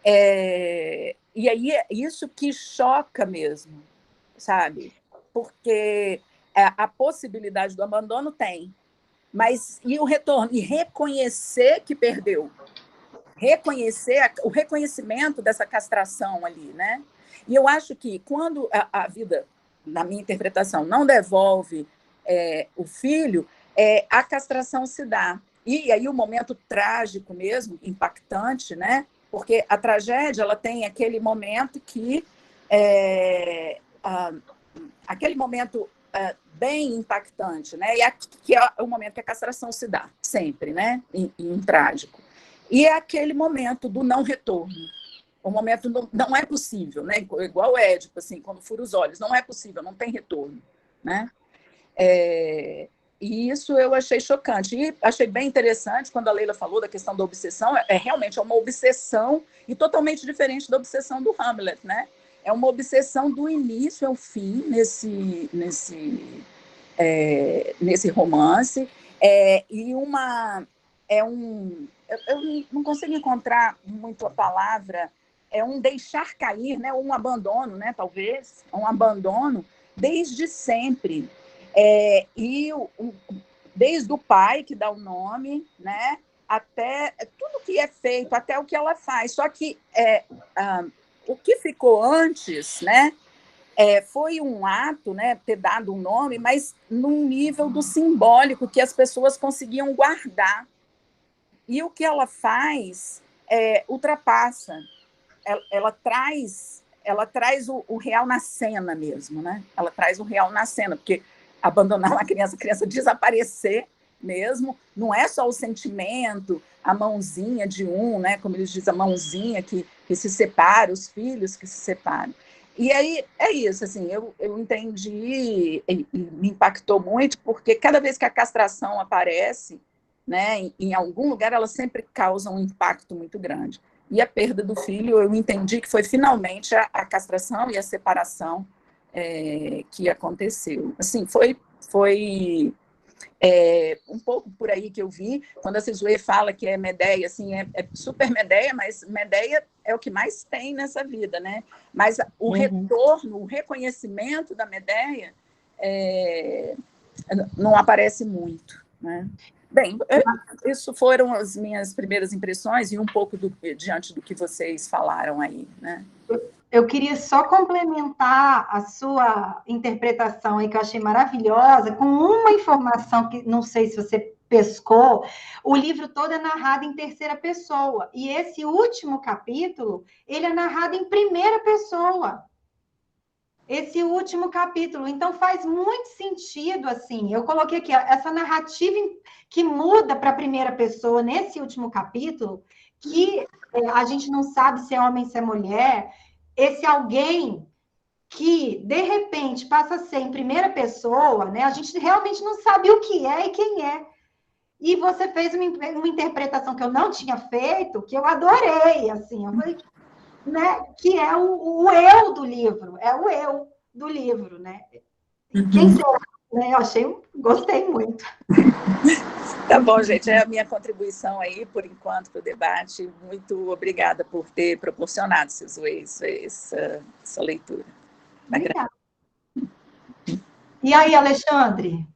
S2: E aí é isso que choca mesmo, sabe? Porque a possibilidade do abandono tem, mas e o retorno? E reconhecer que perdeu. Reconhecer o reconhecimento dessa castração ali, né? E eu acho que quando a vida, na minha interpretação, não devolve o filho, a castração se dá. E aí o momento trágico mesmo, impactante, né? Porque a tragédia ela tem aquele momento que aquele momento bem impactante, né? Que é o momento que a castração se dá, sempre, né? Em um trágico. E é aquele momento do não retorno. O momento não é possível, né? Igual o Édipo, assim, quando fura os olhos, não é possível, não tem retorno, né? E isso eu achei chocante. E achei bem interessante quando a Leila falou da questão da obsessão. Realmente uma obsessão e totalmente diferente da obsessão do Hamlet, né? É uma obsessão do início ao fim nesse romance. Eu não consigo encontrar muito a palavra, um deixar cair, né? Um abandono, né? Talvez, um abandono desde sempre. Desde o pai que dá o nome, né? Até tudo que é feito, até o que ela faz. Só que o que ficou antes, né? Foi um ato, né? Ter dado um nome, mas num nível do simbólico que as pessoas conseguiam guardar. E o que ela faz ultrapassa. Ela traz o real na cena mesmo, né? Ela traz o real na cena, porque abandonar uma criança, a criança desaparecer mesmo, não é só o sentimento, a mãozinha de né? Como eles dizem, a mãozinha que se separa, os filhos que se separam. E aí é isso, assim, eu entendi e me impactou muito, porque cada vez que a castração aparece, né, em algum lugar, ela sempre causa um impacto muito grande. E a perda do filho, eu entendi que foi finalmente a castração e a separação que aconteceu. Assim, foi um pouco por aí que eu vi, quando a Sizue fala que é Medeia, assim, é super Medeia, mas Medeia é o que mais tem nessa vida, né? Mas o retorno, o reconhecimento da Medeia não aparece muito, né? Bem, isso foram as minhas primeiras impressões e um pouco diante do que vocês falaram aí, né?
S3: Eu queria só complementar a sua interpretação aí, que eu achei maravilhosa, com uma informação que não sei se você pescou. O livro todo é narrado em terceira pessoa, e esse último capítulo, ele é narrado em primeira pessoa. Esse último capítulo. Então, faz muito sentido, assim. Eu coloquei aqui, essa narrativa que muda para a primeira pessoa nesse último capítulo, que a gente não sabe se é homem, se é mulher. Esse alguém que, de repente, passa a ser em primeira pessoa, né? A gente realmente não sabe o que é e quem é. E você fez uma interpretação que eu não tinha feito, que eu adorei, assim. Eu falei, né? Que é o eu do livro, é o eu do livro, né? Quem será? Né? Eu gostei muito.
S2: Tá bom, gente, é a minha contribuição aí, por enquanto, para o debate. Muito obrigada por ter proporcionado, Sizue, essa leitura.
S3: Obrigada. E aí, Alexandre?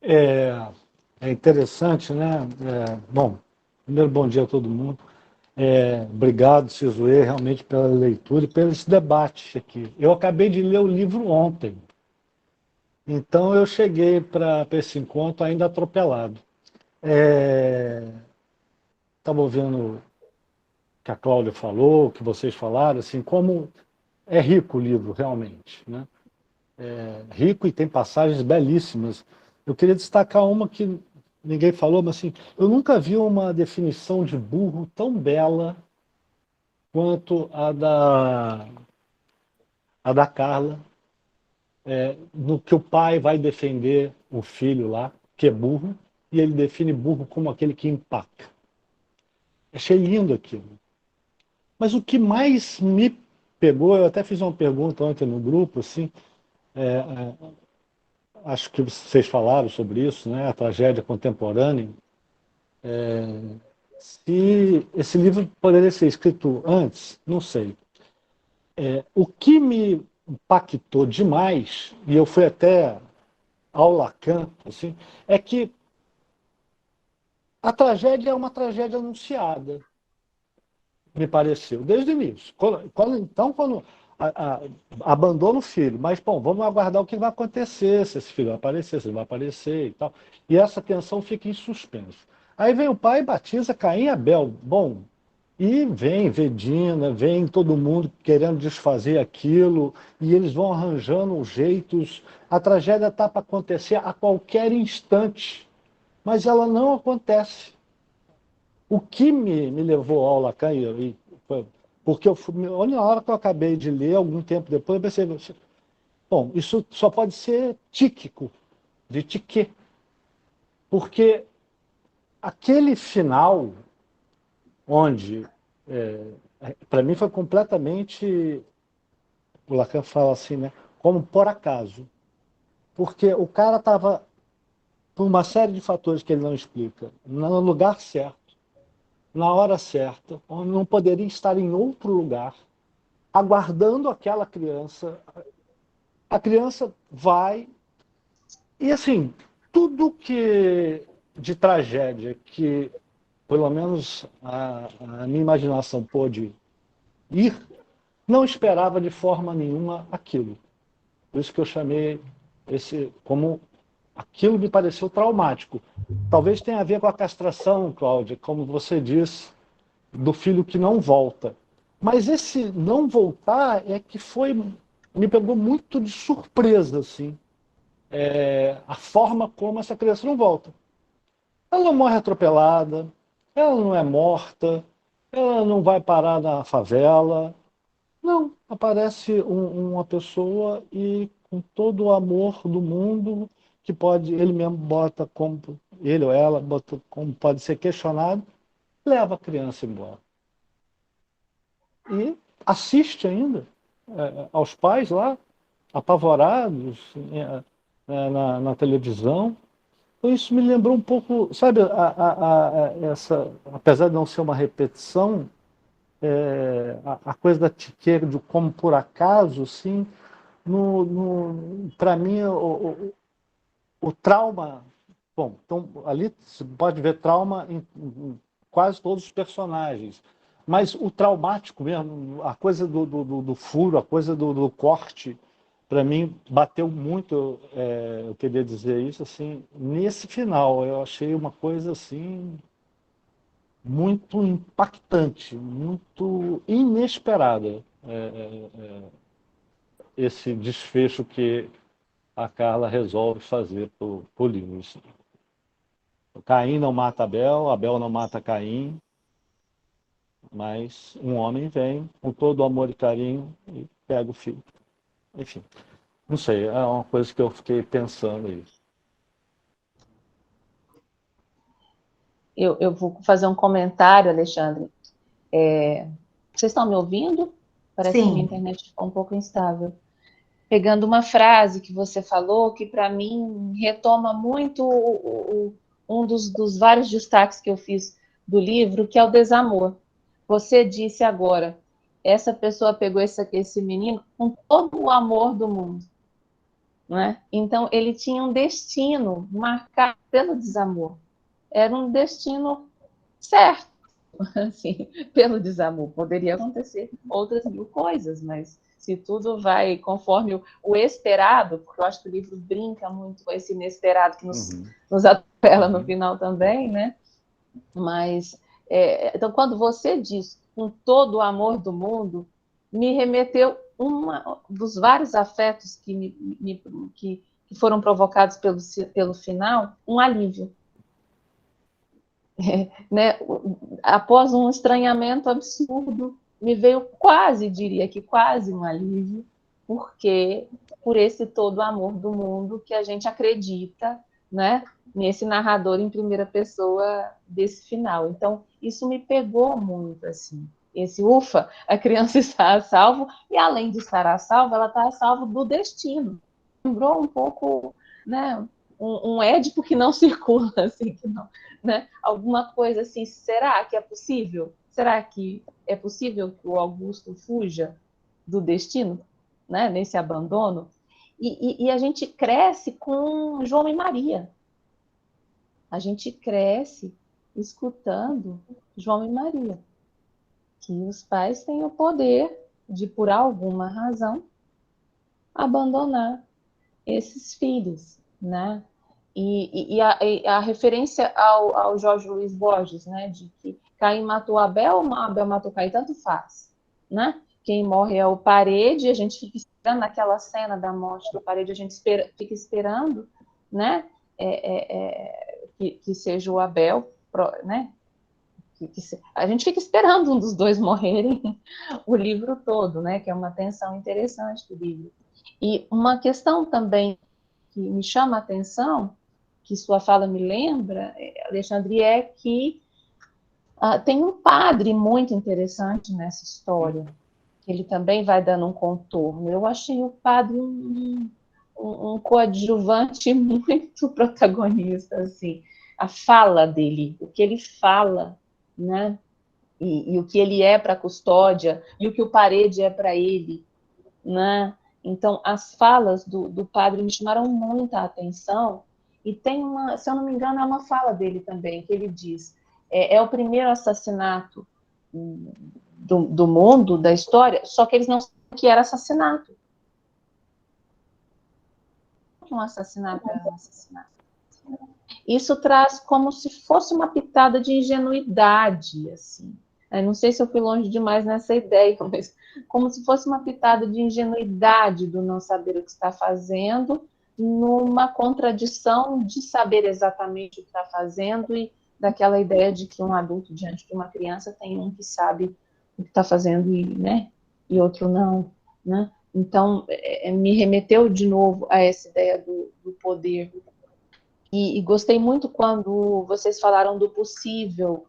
S6: É interessante, né? Bom, primeiro, bom dia a todo mundo. Obrigado, Sizue, realmente pela leitura e pelo esse debate aqui. Eu acabei de ler o livro ontem, então eu cheguei para esse encontro ainda atropelado. Estava ouvindo o que a Cláudia falou, o que vocês falaram, assim, como é rico o livro, realmente, né? Rico e tem passagens belíssimas. Eu queria destacar uma que ninguém falou, mas assim, eu nunca vi uma definição de burro tão bela quanto a da Carla, no que o pai vai defender o filho lá, que é burro, e ele define burro como aquele que empaca. Achei lindo aquilo. Mas o que mais me pegou, eu até fiz uma pergunta ontem no grupo, assim, acho que vocês falaram sobre isso, né, a tragédia contemporânea, se esse livro poderia ser escrito antes, não sei. O que me impactou demais, e eu fui até ao Lacan, assim, é que a tragédia é uma tragédia anunciada, me pareceu, desde o início. Quando abandona o filho, mas, bom, vamos aguardar o que vai acontecer, se esse filho vai aparecer, se ele vai aparecer e tal. E essa tensão fica em suspenso. Aí vem o pai e batiza Caim e Abel. Bom, e vem Vedina, vem todo mundo querendo desfazer aquilo, e eles vão arranjando jeitos. A tragédia está para acontecer a qualquer instante, mas ela não acontece. O que me levou ao Lacan, porque a hora que eu acabei de ler, algum tempo depois, eu pensei, bom, isso só pode ser tíquico, de tique, porque aquele final, onde, para mim foi completamente, o Lacan fala assim, né, como por acaso, porque o cara estava, por uma série de fatores que ele não explica, no lugar certo, na hora certa, onde não poderia estar em outro lugar, aguardando aquela criança. A criança vai... E, assim, tudo que de tragédia que, pelo menos, a minha imaginação pôde ir, não esperava de forma nenhuma aquilo. Por isso que eu chamei como... Aquilo me pareceu traumático. Talvez tenha a ver com a castração, Cláudia, como você disse, do filho que não volta. Mas esse não voltar é que me pegou muito de surpresa, assim, a forma como essa criança não volta. Ela não morre atropelada, ela não é morta, ela não vai parar na favela. Não, aparece uma pessoa e com todo o amor do mundo, que ele mesmo bota como, ele ou ela bota como pode ser questionado, leva a criança embora. E assiste ainda. aos pais lá, apavorados na televisão. Então, isso me lembrou um pouco, sabe, apesar de não ser uma repetição, a coisa da Tiqueira, de como por acaso, assim, para mim, o trauma. Bom, então ali você pode ver trauma em quase todos os personagens, mas o traumático mesmo, a coisa do furo, a coisa do corte, para mim bateu muito. Eu queria dizer isso assim, nesse final eu achei uma coisa assim muito impactante, muito inesperada, esse desfecho que a Carla resolve fazer para o livro. Caim não mata Abel, Abel não mata Caim, mas um homem vem com todo o amor e carinho e pega o filho. Enfim, não sei, é uma coisa que eu fiquei pensando aí.
S4: Eu vou fazer um comentário, Alexandre. Vocês estão me ouvindo? Parece
S3: Sim.
S4: que minha internet ficou um pouco instável. Pegando uma frase que você falou, que para mim retoma muito um dos vários destaques que eu fiz do livro, que é o desamor. Você disse agora, essa pessoa pegou esse menino com todo o amor do mundo, né? Então, ele tinha um destino marcado pelo desamor. Era um destino certo, assim, pelo desamor. Poderia acontecer outras mil coisas, mas se tudo vai conforme o esperado, porque eu acho que o livro brinca muito com esse inesperado que nos atropela no final também, né? Mas, então, quando você diz com todo o amor do mundo, me remeteu dos vários afetos que foram provocados pelo final, um alívio. Né? Após um estranhamento absurdo, me veio diria que quase um alívio, porque por esse todo amor do mundo que a gente acredita, né, nesse narrador em primeira pessoa desse final. Então, isso me pegou muito, assim, esse ufa, a criança está a salvo, e além de estar a salvo, ela está a salvo do destino. Lembrou um pouco, né, um Édipo que não circula, assim, que não, né? Alguma coisa assim, será que é possível? Será que é possível que o Augusto fuja do destino, né? Nesse abandono? E a gente cresce com João e Maria. A gente cresce escutando João e Maria, que os pais têm o poder de, por alguma razão, abandonar esses filhos, né? E a referência ao Jorge Luiz Borges, né, de que Caim matou Abel, Abel matou Caim, tanto faz, né? Quem morre é o Parede, a gente fica esperando naquela cena da morte do Parede, a gente fica esperando, né, que seja o Abel, né? A gente fica esperando um dos dois morrerem o livro todo, né? Que é uma tensão interessante do livro. E uma questão também que me chama a atenção, que sua fala me lembra, Alexandre, é que tem um padre muito interessante nessa história, que ele também vai dando um contorno. Eu achei o padre um coadjuvante muito protagonista, assim. A fala dele, o que ele fala, né? E o que ele é para a Custódia, e o que o Parede é para ele, né? Então, as falas do padre me chamaram muita atenção, e tem se eu não me engano, é uma fala dele também, que ele diz, é o primeiro assassinato do mundo, da história, só que eles não sabem que era assassinato. Um assassinato era um assassinato. Isso traz como se fosse uma pitada de ingenuidade, assim. Eu não sei se eu fui longe demais nessa ideia, mas como se fosse uma pitada de ingenuidade do não saber o que está fazendo, numa contradição de saber exatamente o que está fazendo e daquela ideia de que um adulto diante de uma criança tem um que sabe o que está fazendo e outro não, né? Então, me remeteu de novo a essa ideia do poder. E gostei muito quando vocês falaram do possível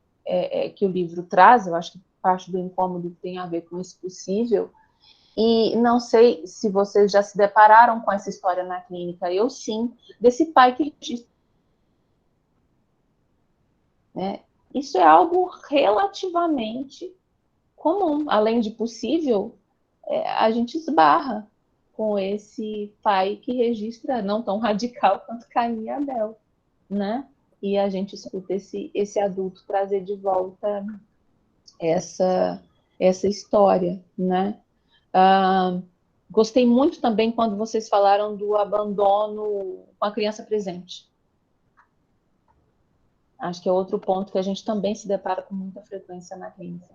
S4: que o livro traz. Eu acho que parte do incômodo tem a ver com esse possível, E não sei se vocês já se depararam com essa história na clínica, eu sim, desse pai que registra. Né? Isso é algo relativamente comum, além de possível, a gente esbarra com esse pai que registra, não tão radical quanto Caim e Abel, né? E a gente escuta esse adulto trazer de volta essa história, né? Gostei muito também quando vocês falaram do abandono com a criança presente. Acho que é outro ponto que a gente também se depara com muita frequência na clínica,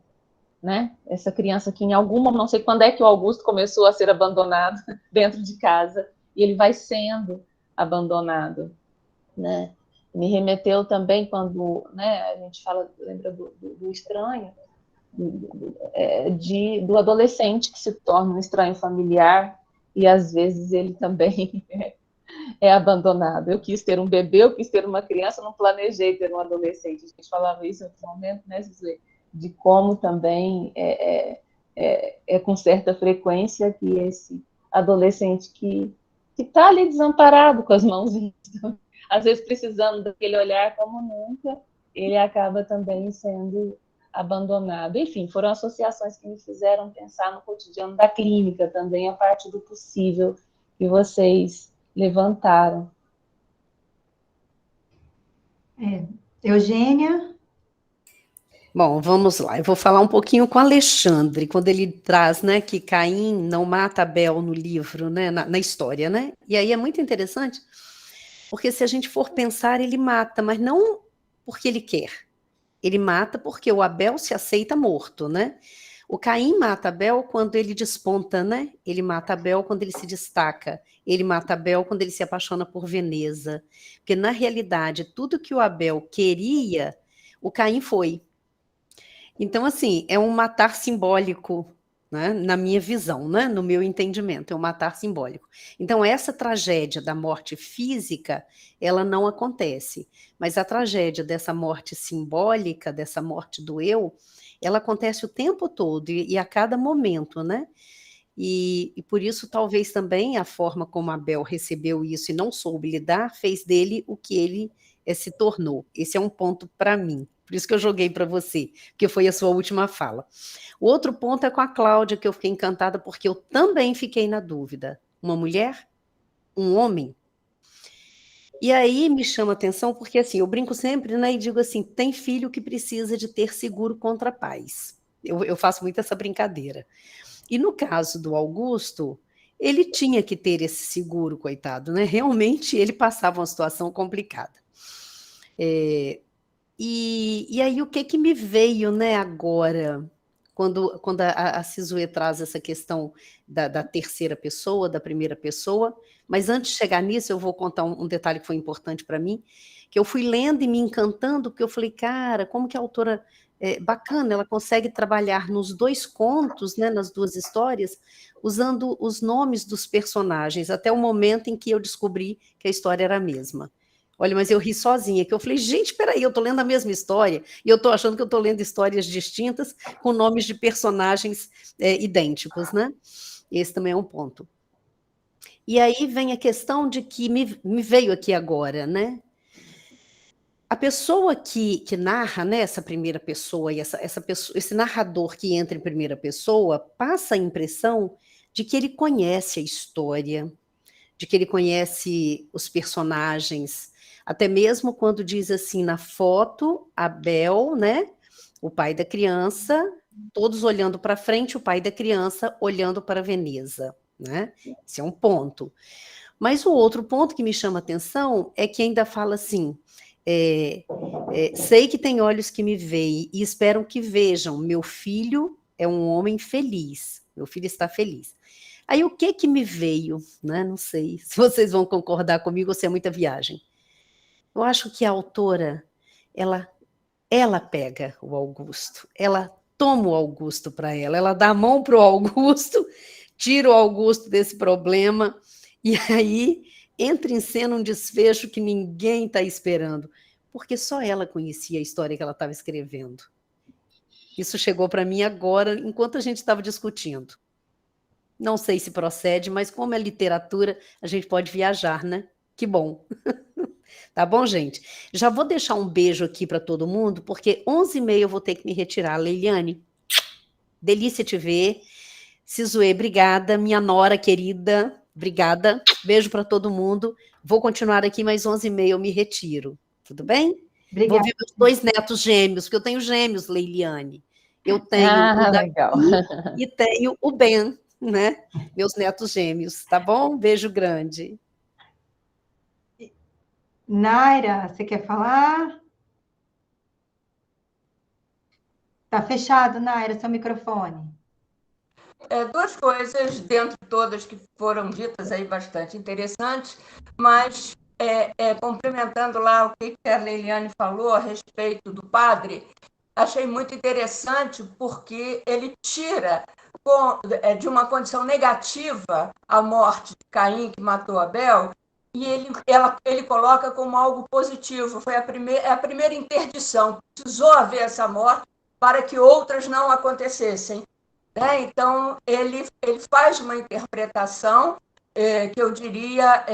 S4: né? Essa criança que em alguma, não sei quando é que o Augusto começou a ser abandonado dentro de casa, e ele vai sendo abandonado, né? Me remeteu também quando, né, a gente fala, lembra do estranho, do adolescente que se torna um estranho familiar, e às vezes ele também é abandonado. Eu quis ter um bebê, eu quis ter uma criança, não planejei ter um adolescente. A gente falava isso em outro momento, né, Gisele? De como também é com certa frequência que esse adolescente que está ali desamparado com as mãozinhas, às vezes precisando daquele olhar como nunca, ele acaba também sendo abandonado. Enfim, foram associações que me fizeram pensar no cotidiano da clínica também, a parte do possível que vocês levantaram.
S3: Eugênia?
S5: Bom, vamos lá. Eu vou falar um pouquinho com Alexandre, quando ele traz, né, que Caim não mata Abel no livro, né, na história, né? E aí é muito interessante, porque se a gente for pensar, ele mata, mas não porque ele quer. Ele mata porque o Abel se aceita morto, né? O Caim mata Abel quando ele desponta, né? Ele mata Abel quando ele se destaca. Ele mata Abel quando ele se apaixona por Veneza. Porque, na realidade, tudo que o Abel queria, o Caim foi. Então, assim, é um matar simbólico, né? Na minha visão, né? No meu entendimento, é um matar simbólico. Então, essa tragédia da morte física, ela não acontece. Mas a tragédia dessa morte simbólica, dessa morte do eu, ela acontece o tempo todo e a cada momento, né? E por isso, talvez também a forma como Abel recebeu isso e não soube lidar, fez dele o que ele se tornou. Esse é um ponto para mim. Por isso que eu joguei para você, porque foi a sua última fala. O outro ponto é com a Cláudia, que eu fiquei encantada, porque eu também fiquei na dúvida. Uma mulher? Um homem? E aí me chama a atenção, porque assim, eu brinco sempre, né, e digo assim, tem filho que precisa de ter seguro contra pais. Eu faço muito essa brincadeira. E no caso do Augusto, ele tinha que ter esse seguro, coitado, né? Realmente ele passava uma situação complicada. E aí o que me veio, né, agora, quando a Sizue traz essa questão da terceira pessoa, da primeira pessoa, mas antes de chegar nisso, eu vou contar um detalhe que foi importante para mim, que eu fui lendo e me encantando, porque eu falei, cara, como que a autora bacana, ela consegue trabalhar nos dois contos, né, nas duas histórias, usando os nomes dos personagens, até o momento em que eu descobri que a história era a mesma. Olha, mas eu ri sozinha, que eu falei, gente, peraí, eu estou lendo a mesma história, e eu estou achando que eu estou lendo histórias distintas, com nomes de personagens idênticos, né? Esse também é um ponto. E aí vem a questão de que me veio aqui agora, né? A pessoa que narra, né, essa primeira pessoa, e essa pessoa, esse narrador que entra em primeira pessoa, passa a impressão de que ele conhece a história, de que ele conhece os personagens, até mesmo quando diz assim, na foto, Abel, né, o pai da criança, todos olhando para frente, o pai da criança olhando para Veneza, né? Esse é um ponto. Mas o outro ponto que me chama a atenção é que ainda fala assim, sei que tem olhos que me veem e esperam que vejam, meu filho é um homem feliz, meu filho está feliz. Aí o que me veio, né? Não sei se vocês vão concordar comigo ou se é muita viagem. Eu acho que a autora, ela pega o Augusto, ela toma o Augusto para ela dá a mão para o Augusto, tira o Augusto desse problema, e aí entra em cena um desfecho que ninguém está esperando, porque só ela conhecia a história que ela estava escrevendo. Isso chegou para mim agora, enquanto a gente estava discutindo. Não sei se procede, mas como é literatura, a gente pode viajar, né? Que bom. Tá bom, gente? Já vou deixar um beijo aqui para todo mundo, porque 11h30 eu vou ter que me retirar. Leiliane, delícia te ver. Sizuê, obrigada. Minha nora querida, obrigada. Beijo para todo mundo. Vou continuar aqui, mas 11h30 eu me retiro. Tudo bem?
S3: Obrigada.
S5: Vou ver meus 2 netos gêmeos, porque eu tenho gêmeos, Leiliane. Eu tenho o Davi
S4: legal.
S5: e tenho o Ben, né? Meus netos gêmeos, tá bom? Beijo grande.
S3: Naira, você quer falar? Tá fechado, Naira, seu microfone.
S11: 2 coisas, dentro de todas que foram ditas aí bastante interessantes, mas complementando lá o que a Leiliane falou a respeito do padre, achei muito interessante porque ele tira de uma condição negativa a morte de Caim, que matou Abel, e ele coloca como algo positivo. Foi a primeira interdição. Precisou haver essa morte para que outras não acontecessem. Então, ele faz uma interpretação que eu diria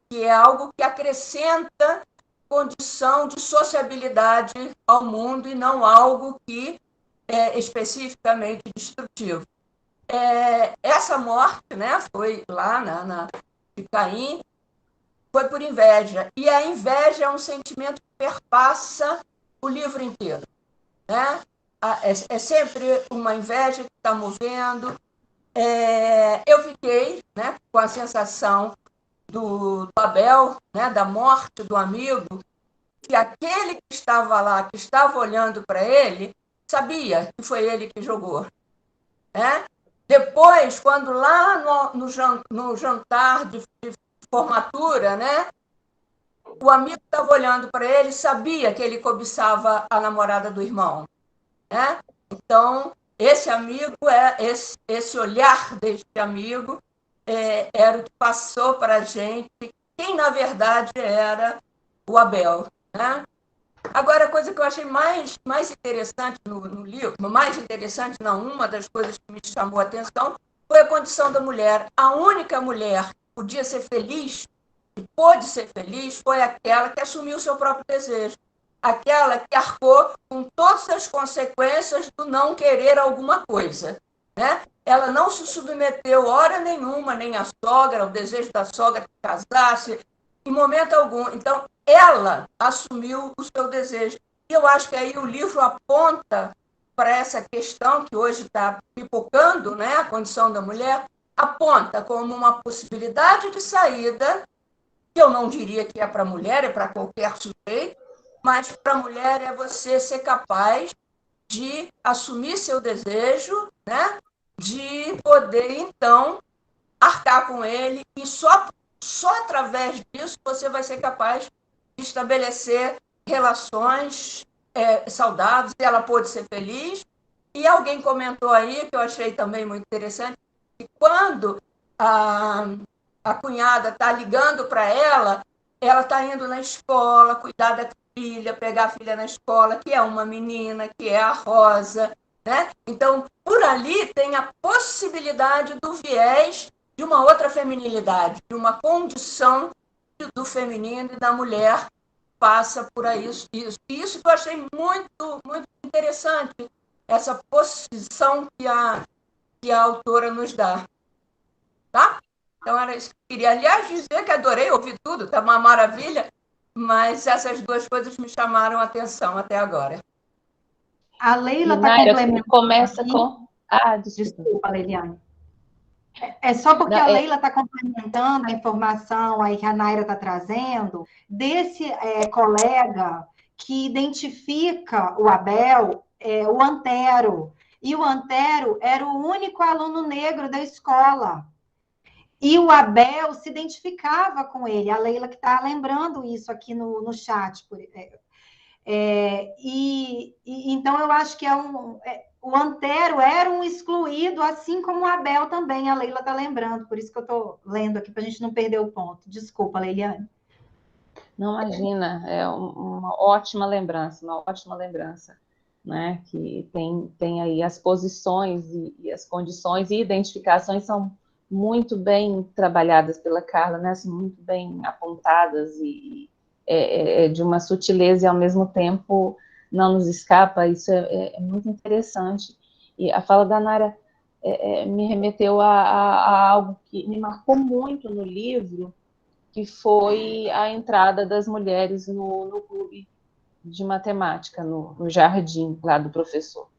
S11: que é algo que acrescenta condição de sociabilidade ao mundo e não algo que é especificamente destrutivo. Essa morte, né, foi lá de Caim, foi por inveja. E a inveja é um sentimento que perpassa o livro inteiro, né? É sempre uma inveja que está movendo. Eu fiquei, né, com a sensação do Abel, né, da morte do amigo, que aquele que estava lá, que estava olhando para ele, sabia que foi ele que jogou. Né? Depois, quando lá no jantar de formatura, né, o amigo estava olhando para ele, sabia que ele cobiçava a namorada do irmão. Né? Então, esse amigo, esse olhar deste amigo, era o que passou para a gente quem, na verdade, era o Abel. Né? Agora, a coisa que eu achei mais interessante no livro, mais interessante não, uma das coisas que me chamou a atenção, foi a condição da mulher. A única mulher que podia ser feliz, que pôde ser feliz, foi aquela que assumiu o seu próprio desejo. Aquela que arcou com todas as consequências do não querer alguma coisa. Né? Ela não se submeteu hora nenhuma, nem à sogra, ao desejo da sogra que casasse, em momento algum. Então, ela assumiu o seu desejo. E eu acho que aí o livro aponta para essa questão que hoje está pipocando, né? A condição da mulher, aponta como uma possibilidade de saída, que eu não diria que é para a mulher, é para qualquer sujeito, mas para a mulher é você ser capaz de assumir seu desejo, né? De poder, então, arcar com ele, e só através disso você vai ser capaz de estabelecer relações saudáveis, e ela pôde ser feliz. E alguém comentou aí, que eu achei também muito interessante, que quando a cunhada está ligando para ela está indo na escola, cuidar da filha, pegar a filha na escola, que é uma menina, que é a Rosa. Né? Então, por ali tem a possibilidade do viés de uma outra feminilidade, de uma condição do feminino e da mulher passa por isso. Isso que eu achei muito, muito interessante, essa posição que a autora nos dá. Tá? Então, era isso que eu queria. Aliás, dizer que adorei ouvir tudo, está uma maravilha, mas essas 2 coisas me chamaram a atenção até agora.
S3: A Leila está complementando.
S4: Começa com...
S3: Desculpa, Leiliane. É só porque a Leila está complementando a informação aí que a Naira está trazendo desse colega que identifica o Abel, o Antero. E o Antero era o único aluno negro da escola. E o Abel se identificava com ele. A Leila que está lembrando isso aqui no chat. Então, eu acho que o Antero era um excluído, assim como o Abel também, a Leila está lembrando, por isso que eu estou lendo aqui, para a gente não perder o ponto. Desculpa, Leiliane.
S4: Não, imagina, é uma ótima lembrança, né? Que tem aí as posições e as condições e identificações são muito bem trabalhadas pela Carla, né? Assim, muito bem apontadas e de uma sutileza e, ao mesmo tempo, não nos escapa. Isso é muito interessante. E a fala da Nara me remeteu a algo que me marcou muito no livro, que foi a entrada das mulheres no clube de matemática, no jardim lá do professor.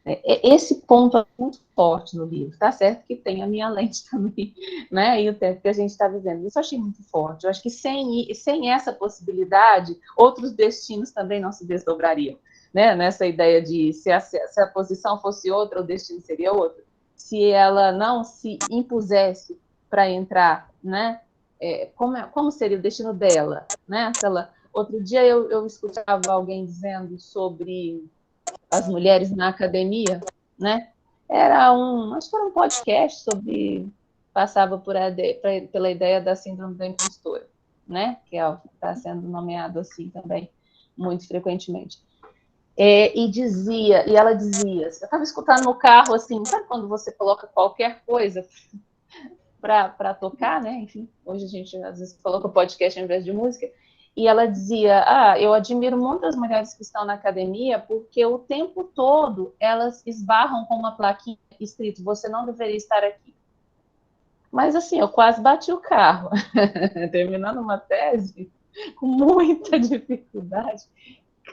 S4: Esse ponto é muito forte no livro. Tá certo que tem a minha lente também, né? E o tempo que a gente está vivendo. Isso eu achei muito forte. Eu acho que sem essa possibilidade, outros destinos também não se desdobrariam, né? Nessa ideia de se a posição fosse outra, o destino seria outro. Se ela não se impusesse para entrar, né? Como seria o destino dela, né? Outro dia eu escutava alguém dizendo sobre as mulheres na academia, né? Acho que era um podcast passava pela ideia da síndrome da impostora, né? Que é algo que está sendo nomeado assim também, muito frequentemente. E ela dizia, eu estava escutando no carro, assim, sabe quando você coloca qualquer coisa para tocar, né? Enfim, hoje a gente às vezes coloca podcast ao invés de música. E ela dizia, eu admiro muitas mulheres que estão na academia porque o tempo todo elas esbarram com uma plaquinha escrito, você não deveria estar aqui. Mas, assim, eu quase bati o carro, terminando uma tese com muita dificuldade.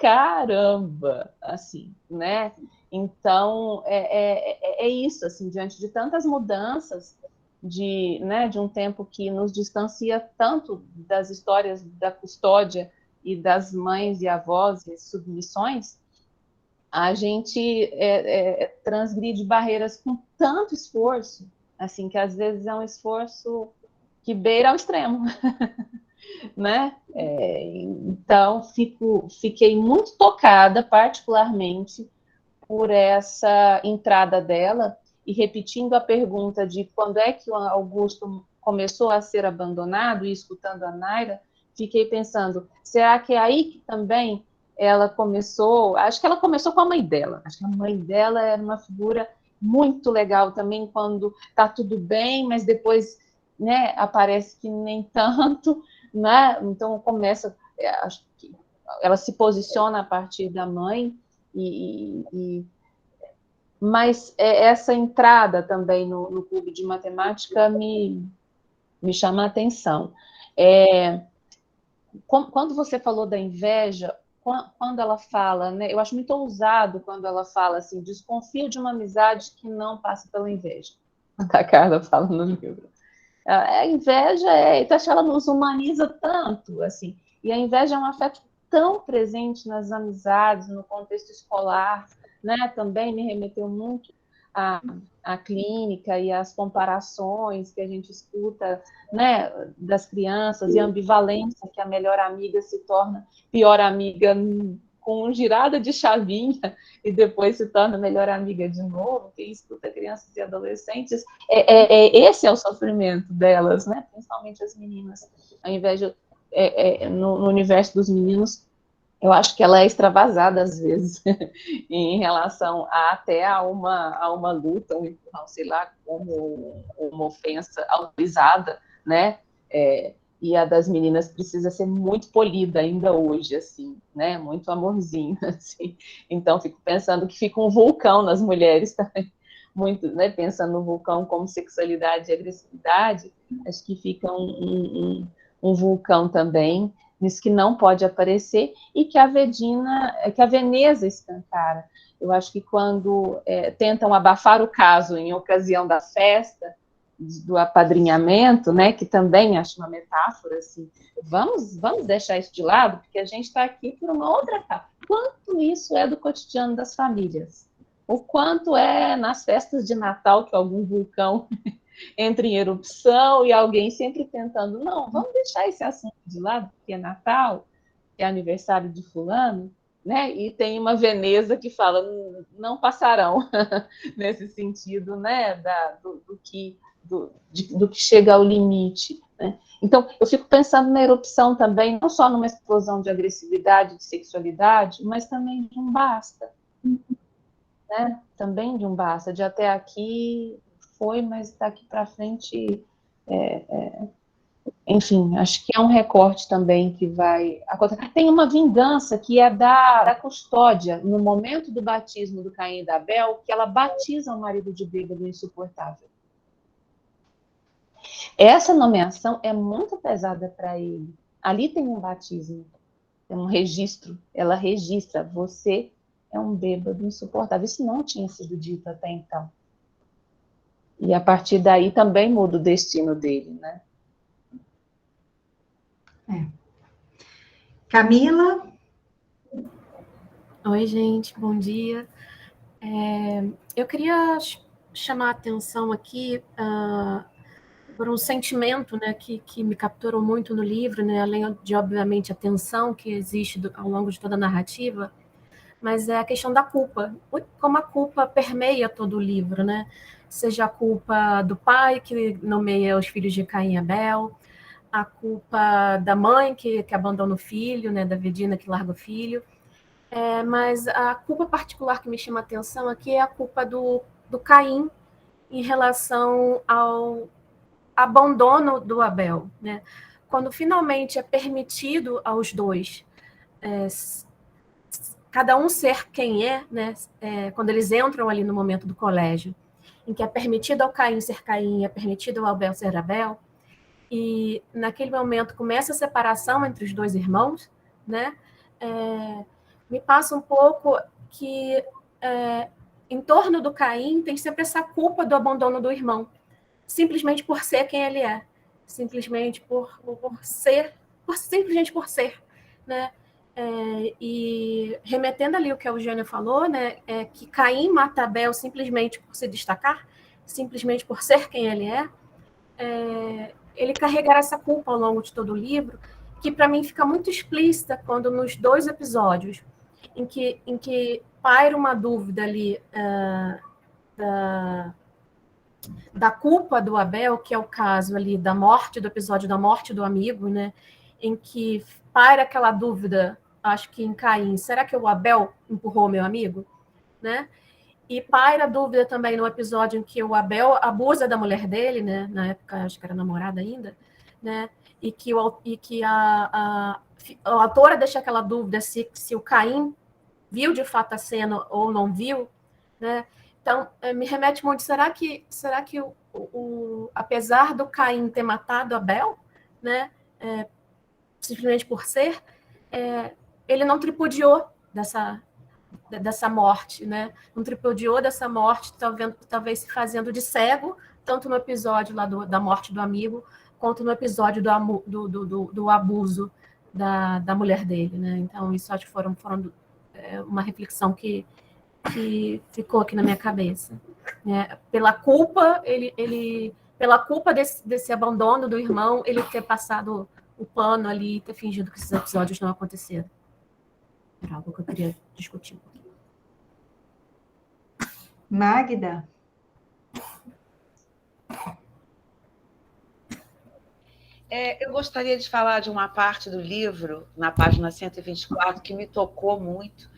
S4: Caramba! Assim, né? Então, é isso, assim, diante de tantas mudanças, de um tempo que nos distancia tanto das histórias da custódia e das mães e avós e submissões, a gente transgride barreiras com tanto esforço, assim, que às vezes é um esforço que beira ao extremo, né? Então, fiquei muito tocada, particularmente, por essa entrada dela, e repetindo a pergunta de quando é que o Augusto começou a ser abandonado, e escutando a Naira, fiquei pensando, será que é aí que também ela começou? Acho que ela começou com a mãe dela. Acho que a mãe dela era uma figura muito legal também, quando está tudo bem, mas depois, né, aparece que nem tanto, né? Então começa, acho que ela se posiciona a partir da mãe, mas essa entrada também no clube de matemática me chama a atenção. Quando você falou da inveja, quando ela fala, né, eu acho muito ousado quando ela fala assim, desconfio de uma amizade que não passa pela inveja. A Carla fala no livro. A inveja acho que ela nos humaniza tanto, assim, e a inveja é um afeto tão presente nas amizades, no contexto escolar, né? Também me remeteu muito à clínica e às comparações que a gente escuta, né, das crianças, e a ambivalência que a melhor amiga se torna pior amiga com girada de chavinha e depois se torna melhor amiga de novo. Quem escuta crianças e adolescentes, esse é o sofrimento delas, né? Principalmente as meninas. A inveja no universo dos meninos, eu acho que ela é extravasada às vezes em relação até a uma luta, um empurrão, sei lá, como uma ofensa autorizada, né? E a das meninas precisa ser muito polida ainda hoje, assim, né? Muito amorzinho, assim. Então, fico pensando que fica um vulcão nas mulheres também, muito, né? Pensando no vulcão como sexualidade e agressividade, acho que fica um vulcão também, nisso que não pode aparecer, e que a Veneza escancara. Eu acho que quando tentam abafar o caso em ocasião da festa, do apadrinhamento, né, que também acho uma metáfora, assim, vamos deixar isso de lado, porque a gente está aqui por uma outra causa. Quanto isso é do cotidiano das famílias? O quanto é nas festas de Natal que algum vulcão entra em erupção e alguém sempre tentando, não, vamos deixar esse assunto de lado, porque é Natal, que é aniversário de fulano, né? E tem uma Veneza que fala, não passarão, nesse sentido, né, do que chega ao limite, né? Então, eu fico pensando na erupção também, não só numa explosão de agressividade, de sexualidade, mas também de um basta, né? Também de um basta, de até aqui foi, mas daqui para frente, enfim, acho que é um recorte também que vai acontecer. Tem uma vingança que é da custódia, no momento do batismo do Caim e da Abel, que ela batiza o marido de bêbado insuportável. Essa nomeação é muito pesada para ele. Ali tem um batismo, tem um registro. Ela registra, você é um bêbado insuportável. Isso não tinha sido dito até então. E a partir daí também muda o destino dele, né?
S3: Camila?
S12: Oi, gente, bom dia. Eu queria chamar a atenção aqui por um sentimento, né, que me capturou muito no livro, né, além de, obviamente, a tensão que existe ao longo de toda a narrativa, mas é a questão da culpa, como a culpa permeia todo o livro, né? Seja a culpa do pai, que nomeia os filhos de Caim e Abel, a culpa da mãe, que abandona o filho, né, da Vedina, que larga o filho, mas a culpa particular que me chama a atenção aqui é a culpa do Caim em relação ao abandono do Abel, né? Quando finalmente é permitido aos dois cada um ser quem é, né? Quando eles entram ali no momento do colégio, em que é permitido ao Caim ser Caim, é permitido ao Abel ser Abel, e naquele momento começa a separação entre os dois irmãos, né? Me passa um pouco que em torno do Caim tem sempre essa culpa do abandono do irmão, simplesmente por ser quem ele é, simplesmente por ser, simplesmente por ser, né? E remetendo ali o que a Eugênia falou, né, que Caim mata Abel simplesmente por se destacar, simplesmente por ser quem ele é, ele carregará essa culpa ao longo de todo o livro, que para mim fica muito explícita quando nos 2 episódios em que paira uma dúvida ali da culpa do Abel, que é o caso ali da morte, do episódio da morte do amigo, né, em que paira aquela dúvida, acho que em Caim, será que o Abel empurrou meu amigo? Né? E paira a dúvida também no episódio em que o Abel abusa da mulher dele, né, na época acho que era namorada ainda, né, e que a autora deixa aquela dúvida se o Caim viu de fato a cena ou não viu, né? Então, me remete muito, será que apesar do Caim ter matado Abel, né, simplesmente por ser, ele não tripudiou dessa morte, né? Não tripudiou dessa morte, talvez se fazendo de cego, tanto no episódio lá da morte do amigo, quanto no episódio do abuso da mulher dele, né? Então, isso acho que foram uma reflexão que ficou aqui na minha cabeça. Pela culpa, pela culpa desse abandono do irmão, ele ter passado o pano ali e ter fingido que esses episódios não aconteceram. Era algo que eu queria discutir um pouquinho.
S3: Magda?
S1: Eu gostaria de falar de uma parte do livro, na página 124, que me tocou muito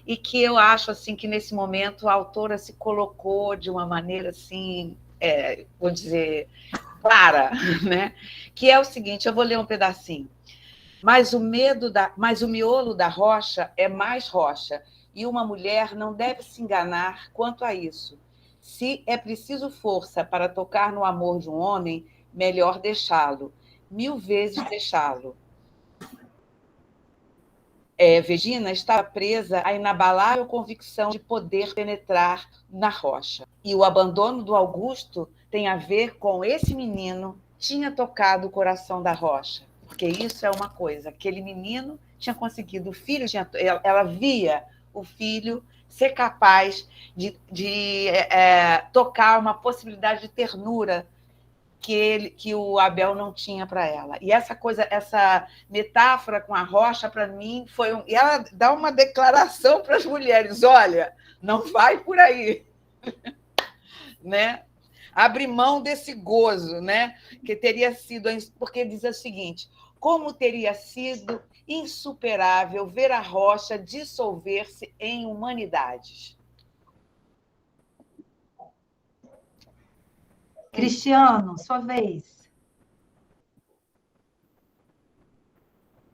S1: e que eu acho assim que nesse momento a autora se colocou de uma maneira assim, vou dizer, clara, né? Que é o seguinte, eu vou ler um pedacinho. Mas o miolo da rocha é mais rocha, e uma mulher não deve se enganar quanto a isso. Se é preciso força para tocar no amor de um homem, melhor deixá-lo, 1000 vezes deixá-lo. Vedina estava presa à inabalável convicção de poder penetrar na rocha. E o abandono do Augusto tem a ver com esse menino tinha tocado o coração da rocha. Porque isso é uma coisa, aquele menino tinha conseguido, o filho ela via o filho ser capaz de tocar uma possibilidade de ternura que o Abel não tinha para ela. E essa metáfora com a rocha, para mim, e ela dá uma declaração para as mulheres: olha, não vai por aí. Né? Abre mão desse gozo, né? Que teria sido, porque diz o seguinte: como teria sido insuperável ver a rocha dissolver-se em humanidades.
S3: Cristiano, sua vez.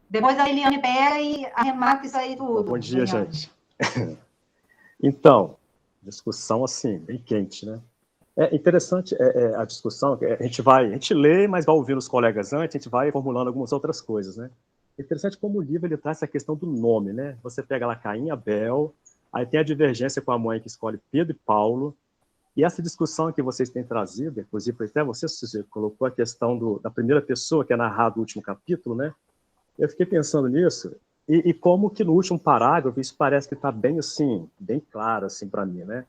S3: Depois a Eliane pega e arremata isso aí tudo.
S13: Bom dia,
S3: Eliane.
S13: gente. Então, discussão assim, bem quente, né? É interessante a discussão, a gente lê, mas vai ouvindo os colegas antes, a gente vai formulando algumas outras coisas, né? É interessante como o livro ele traz essa questão do nome, né? Você pega lá Caim e Abel, aí tem a divergência com a mãe que escolhe Pedro e Paulo, e essa discussão que vocês têm trazido, inclusive até você colocou a questão da primeira pessoa, que é narrado no último capítulo, né? Eu fiquei pensando nisso, e como que no último parágrafo isso parece que está bem assim, bem claro assim para mim, né?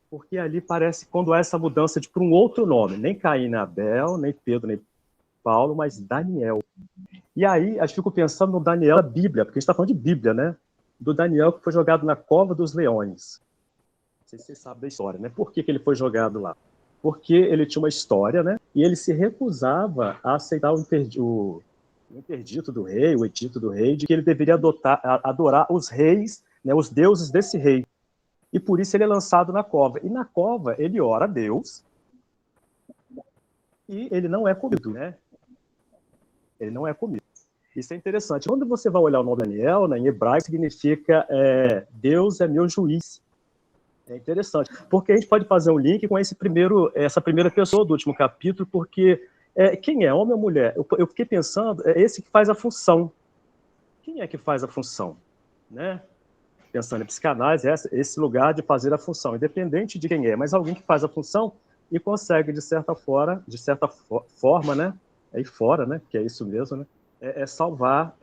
S13: Porque ali parece quando há essa mudança para um outro nome, nem Caim nem Abel, nem Pedro nem Paulo, mas Daniel. E aí eu fico pensando no Daniel da Bíblia, porque a gente está falando de Bíblia, né? Do Daniel que foi jogado na cova dos leões. Não sei se vocês sabem da história, né? Por que ele foi jogado lá? Porque ele tinha uma história, né? E ele se recusava a aceitar o interdito do rei, o edito do rei, de que ele deveria adorar os reis, né, os deuses desse rei. E por isso ele é lançado na cova. E na cova ele ora a Deus e ele não é comido, né? Ele não é comido. Isso é interessante. Quando você vai olhar o nome Daniel, né, em hebraico, significa Deus é meu juiz. É interessante. Porque a gente pode fazer um link com essa primeira pessoa do último capítulo, porque quem é, homem ou mulher? Eu fiquei pensando, é esse que faz a função. Quem é que faz a função? Né? Pensando em psicanálise, esse lugar de fazer a função, independente de quem é, mas alguém que faz a função e consegue, de certa forma, né? Aí fora, né? Que é isso mesmo, né? Salvar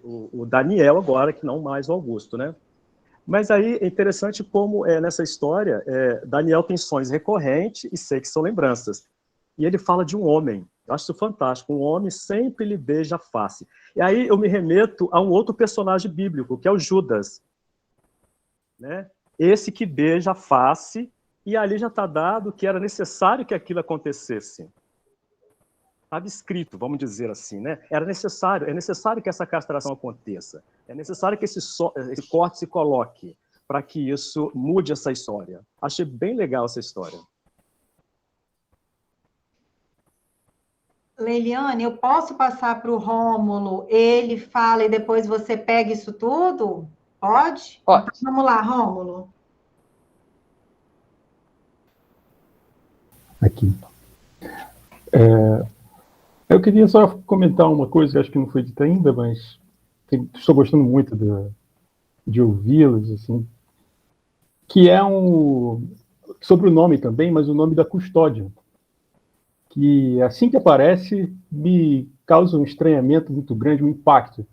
S13: o Daniel agora, que não mais o Augusto, né? Mas aí é interessante como nessa história, Daniel tem sonhos recorrentes e sei que são lembranças. E ele fala de um homem. Eu acho isso fantástico. Um homem sempre lhe beija a face. E aí eu me remeto a um outro personagem bíblico, que é o Judas. Né? Esse que beija a face, e ali já está dado que era necessário que aquilo acontecesse. Estava escrito, vamos dizer assim, né? É necessário que essa castração aconteça. É necessário que esse corte se coloque para que isso mude essa história. Achei bem legal essa história.
S3: Leiliane, eu posso passar para o Rômulo, ele fala e depois você pega isso tudo? Pode?
S4: Pode.
S3: Então, vamos lá, Rômulo.
S14: Aqui. Eu queria só comentar uma coisa que acho que não foi dita ainda, mas estou gostando muito de ouvi-los, assim, que é sobre o nome também, mas o nome da custódia, que assim que aparece me causa um estranhamento muito grande, um impacto.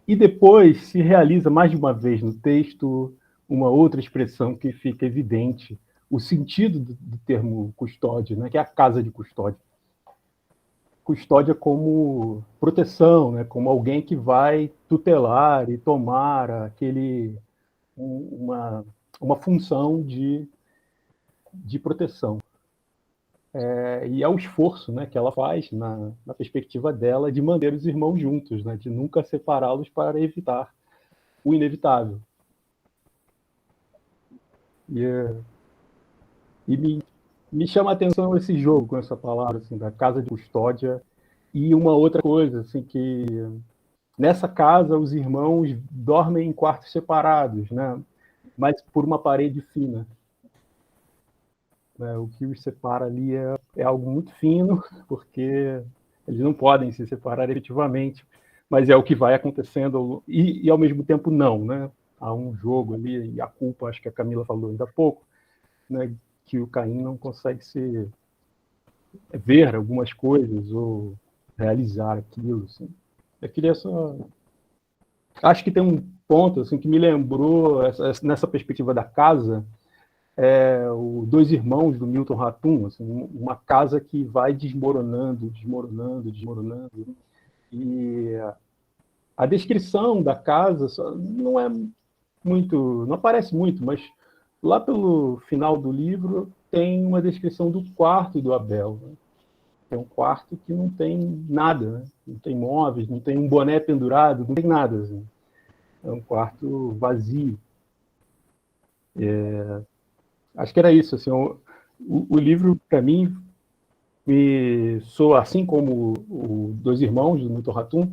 S14: E depois se realiza mais de uma vez no texto uma outra expressão que fica evidente, o sentido do termo custódia, né, que é a casa de custódia. Custódia como proteção, né, como alguém que vai tutelar e tomar uma função de proteção. E é o esforço, né, que ela faz, na perspectiva dela, de manter os irmãos juntos, né, de nunca separá-los para evitar o inevitável. E me chama a atenção esse jogo com essa palavra, assim, da casa de custódia. E uma outra coisa, assim, que nessa casa os irmãos dormem em quartos separados, né, mas por uma parede fina. O que os separa ali é algo muito fino, porque eles não podem se separar efetivamente, mas é o que vai acontecendo, e ao mesmo tempo não, né? Há um jogo ali, e a culpa, acho que a Camila falou ainda há pouco, né, que o Caim não consegue ver algumas coisas ou realizar aquilo. Assim. Eu queria só... Acho que tem um ponto assim, que me lembrou, nessa perspectiva da casa, os Dois Irmãos do Milton Ratum, assim, uma casa que vai desmoronando. E a descrição da casa não aparece muito, mas lá pelo final do livro tem uma descrição do quarto do Abel. Né? É um quarto que não tem nada, né? Não tem móveis, não tem um boné pendurado, não tem nada. Assim. É um quarto vazio. Acho que era isso. Assim, o livro, para mim, me soa, assim como o Dois Irmãos, do Milton Ratum,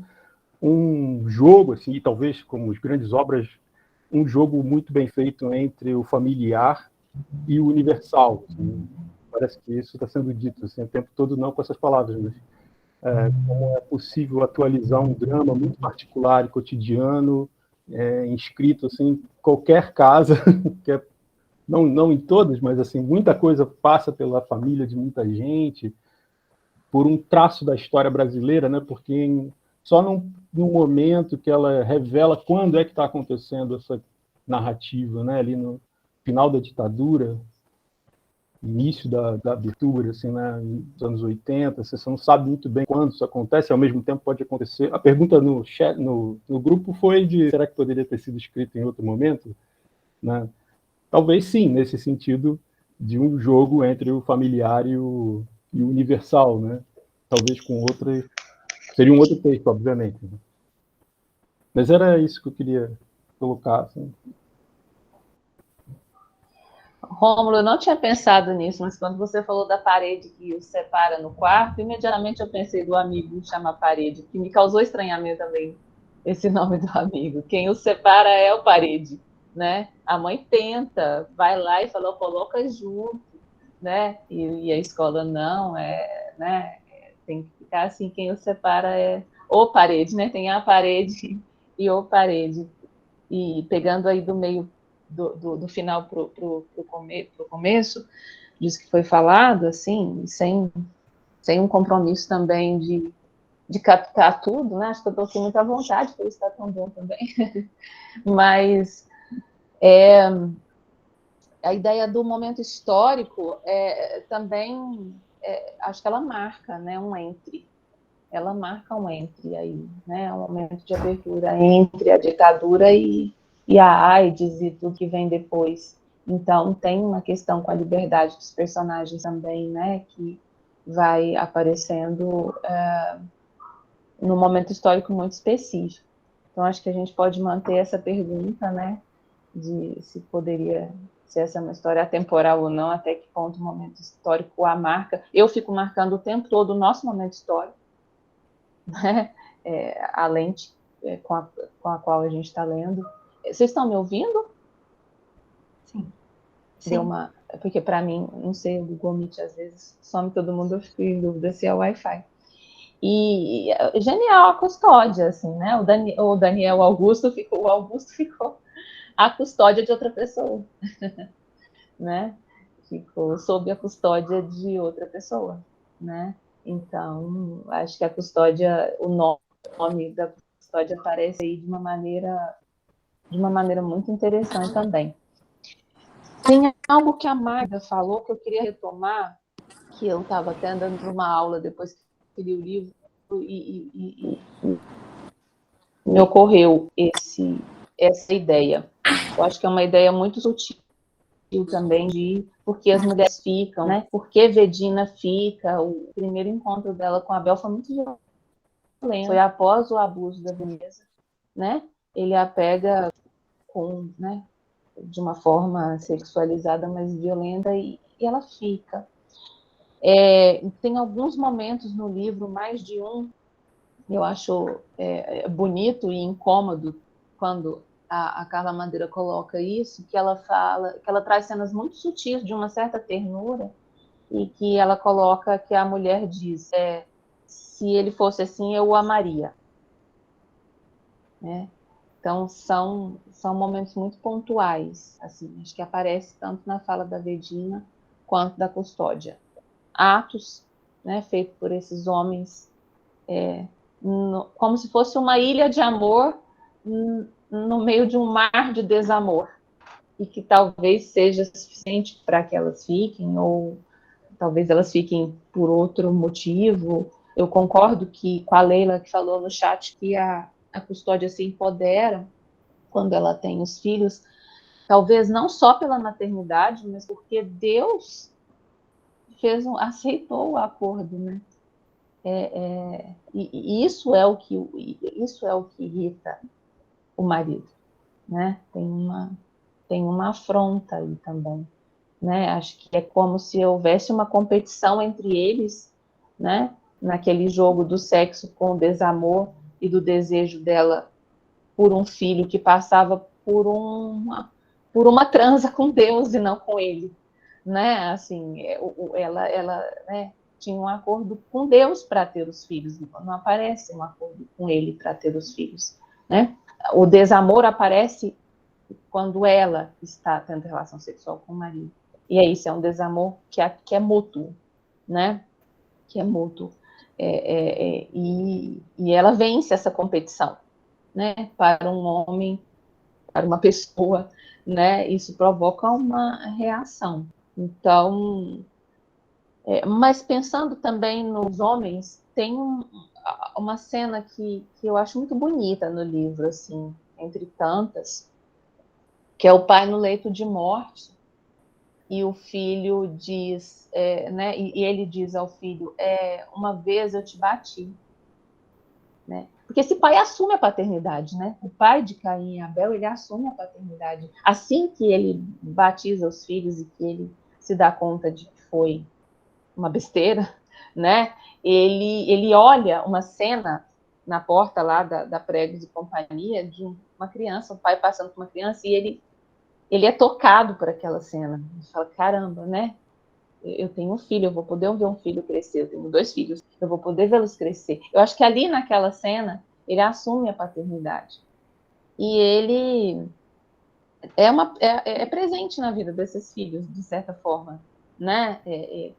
S14: um jogo, assim, e talvez como as grandes obras, um jogo muito bem feito entre o familiar e o universal. Assim. Parece que isso está sendo dito assim, o tempo todo, não com essas palavras, mas como é possível atualizar um drama muito particular e cotidiano, inscrito assim, em qualquer casa, que é, não em todas, mas assim, muita coisa passa pela família de muita gente, por um traço da história brasileira, né? Porque só num momento que ela revela quando é que está acontecendo essa narrativa, né? Ali no final da ditadura, início da abertura, assim, né? Nos anos 80, você não sabe muito bem quando isso acontece, ao mesmo tempo pode acontecer. A pergunta no chat, no grupo foi de será que poderia ter sido escrito em outro momento, né? Talvez sim, nesse sentido de um jogo entre o familiar e o universal, né? Talvez com outra... Seria um outro texto, obviamente. Né? Mas era isso que eu queria colocar. Assim.
S4: Rômulo, eu não tinha pensado nisso, mas quando você falou da parede que os separa no quarto, imediatamente eu pensei do amigo que chama parede, que me causou estranhamento também, esse nome do amigo. Quem os separa é o parede, né? A mãe tenta, vai lá e fala, coloca junto, né? E a escola não, né? Tem que ficar assim, quem os separa é o parede, né? Tem a parede e o parede. E pegando aí do meio do final para o começo, disso que foi falado, assim, sem um compromisso também de captar tudo, né? Acho que eu estou aqui muito à vontade, por isso está tão bom também. Mas a ideia do momento histórico também, acho que ela marca, né, um entre. Ela marca um entre aí, né? Um momento de abertura entre a ditadura e a AIDS e tudo que vem depois. Então, tem uma questão com a liberdade dos personagens também, né? Que vai aparecendo num momento histórico muito específico. Então, acho que a gente pode manter essa pergunta, né? De se poderia, se essa é uma história atemporal ou não, até que ponto o momento histórico a marca. Eu fico marcando o tempo todo o nosso momento histórico, né? A lente com a qual a gente está lendo. Vocês estão me ouvindo?
S3: Sim.
S4: Deu uma... Porque para mim, não sei, o Google Meet às vezes some todo mundo, eu fico em dúvida se é o Wi-Fi. E genial a custódia, assim, né? O Daniel Augusto ficou a custódia de outra pessoa, né? Ficou sob a custódia de outra pessoa, né? Então, acho que a custódia, o nome da custódia aparece aí de uma maneira muito interessante também. Tem algo que a Magda falou que eu queria retomar, que eu estava até dando uma aula depois que li o livro e me ocorreu essa ideia. Eu acho que é uma ideia muito sutil também de por que as mulheres ficam, né? Por que Vedina fica. O primeiro encontro dela com a Bel foi muito violento. Foi após o abuso da Veneza, né? Ele a pega né, de uma forma sexualizada, mas violenta, e ela fica. Tem alguns momentos no livro, mais de um, eu acho bonito e incômodo quando a Carla Madeira coloca isso, que ela fala, que ela traz cenas muito sutis de uma certa ternura, e que ela coloca que a mulher diz, se ele fosse assim, eu o amaria. Né? Então, são momentos muito pontuais, assim, acho que aparece tanto na fala da Vedina quanto da Custódia. Atos, né, feitos por esses homens, como se fosse uma ilha de amor no meio de um mar de desamor, e que talvez seja suficiente para que elas fiquem, ou talvez elas fiquem por outro motivo. Eu concordo com a Leila, que falou no chat que a Custódia se empodera quando ela tem os filhos, talvez não só pela maternidade, mas porque Deus aceitou o acordo, né? E isso é o que irrita o marido, né? Tem tem uma afronta aí também, né? Acho que é como se houvesse uma competição entre eles, né? Naquele jogo do sexo com o desamor e do desejo dela por um filho que passava por uma transa com Deus e não com ele, né? Assim, ela né, tinha um acordo com Deus para ter os filhos, não aparece um acordo com ele para ter os filhos, né? O desamor aparece quando ela está tendo relação sexual com o marido. E aí isso é um desamor que é mútuo, né? Que é mútuo. E ela vence essa competição, né? Para um homem, para uma pessoa, né? Isso provoca uma reação. Então, mas pensando também nos homens, tem uma cena que eu acho muito bonita no livro, assim, entre tantas, que é o pai no leito de morte, e o filho diz, né? E ele diz ao filho, uma vez eu te bati, né? Porque esse pai assume a paternidade, né? O pai de Caim e Abel, ele assume a paternidade. Assim que ele batiza os filhos e que ele se dá conta de que foi uma besteira, né? Ele olha uma cena na porta lá da Pregos e Companhia de uma criança, um pai passando por uma criança, e ele é tocado por aquela cena. Ele fala, caramba, né? Eu tenho um filho, eu vou poder ver um filho crescer, eu tenho 2 filhos, eu vou poder vê-los crescer. Eu acho que ali naquela cena, ele assume a paternidade. E ele é presente na vida desses filhos, de certa forma, né?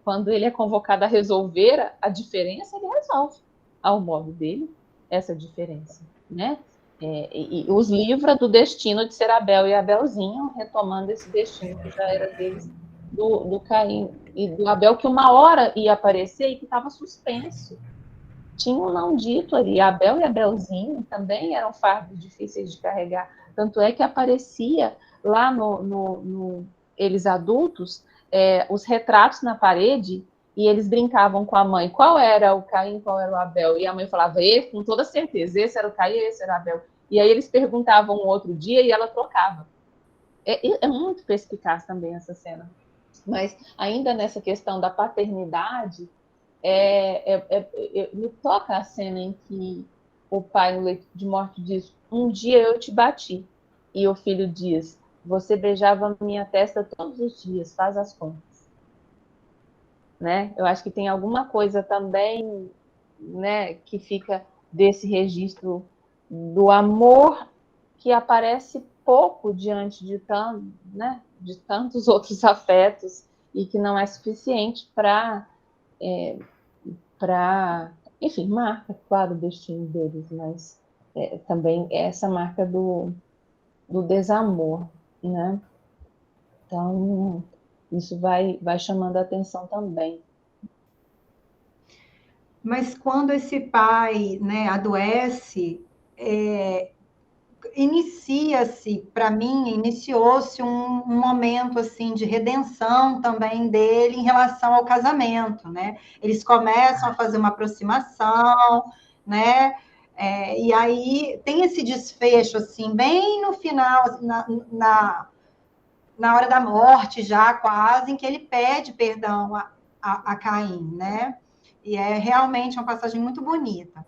S4: Quando ele é convocado a resolver a diferença, ele resolve ao modo dele essa diferença, né? E os livra do destino de ser Abel e Abelzinho, retomando esse destino que já era deles, do Caim e do Abel, que uma hora ia aparecer e que estava suspenso. Tinha um não dito ali. Abel e Abelzinho também eram fardos difíceis de carregar. Tanto é que aparecia lá eles adultos, os retratos na parede, e eles brincavam com a mãe. Qual era o Caim, qual era o Abel? E a mãe falava, com toda certeza, esse era o Caim, esse era o Abel. E aí eles perguntavam um outro dia e ela trocava. É muito perspicaz também essa cena. Mas ainda nessa questão da paternidade, me toca a cena em que o pai no leito de morte diz, um dia eu te bati. E o filho diz, você beijava minha testa todos os dias, faz as contas. Né? Eu acho que tem alguma coisa também, né, que fica desse registro do amor que aparece pouco diante de tantos outros afetos e que não é suficiente para enfim, marca, claro, o destino deles, mas também essa marca do desamor, né? Então, isso vai chamando a atenção também.
S3: Mas quando esse pai, né, adoece, iniciou-se um momento assim de redenção também dele em relação ao casamento, né? Eles começam a fazer uma aproximação, né? E aí tem esse desfecho assim, bem no final, na hora da morte já quase, em que ele pede perdão a Caim, né? E é realmente uma passagem muito bonita.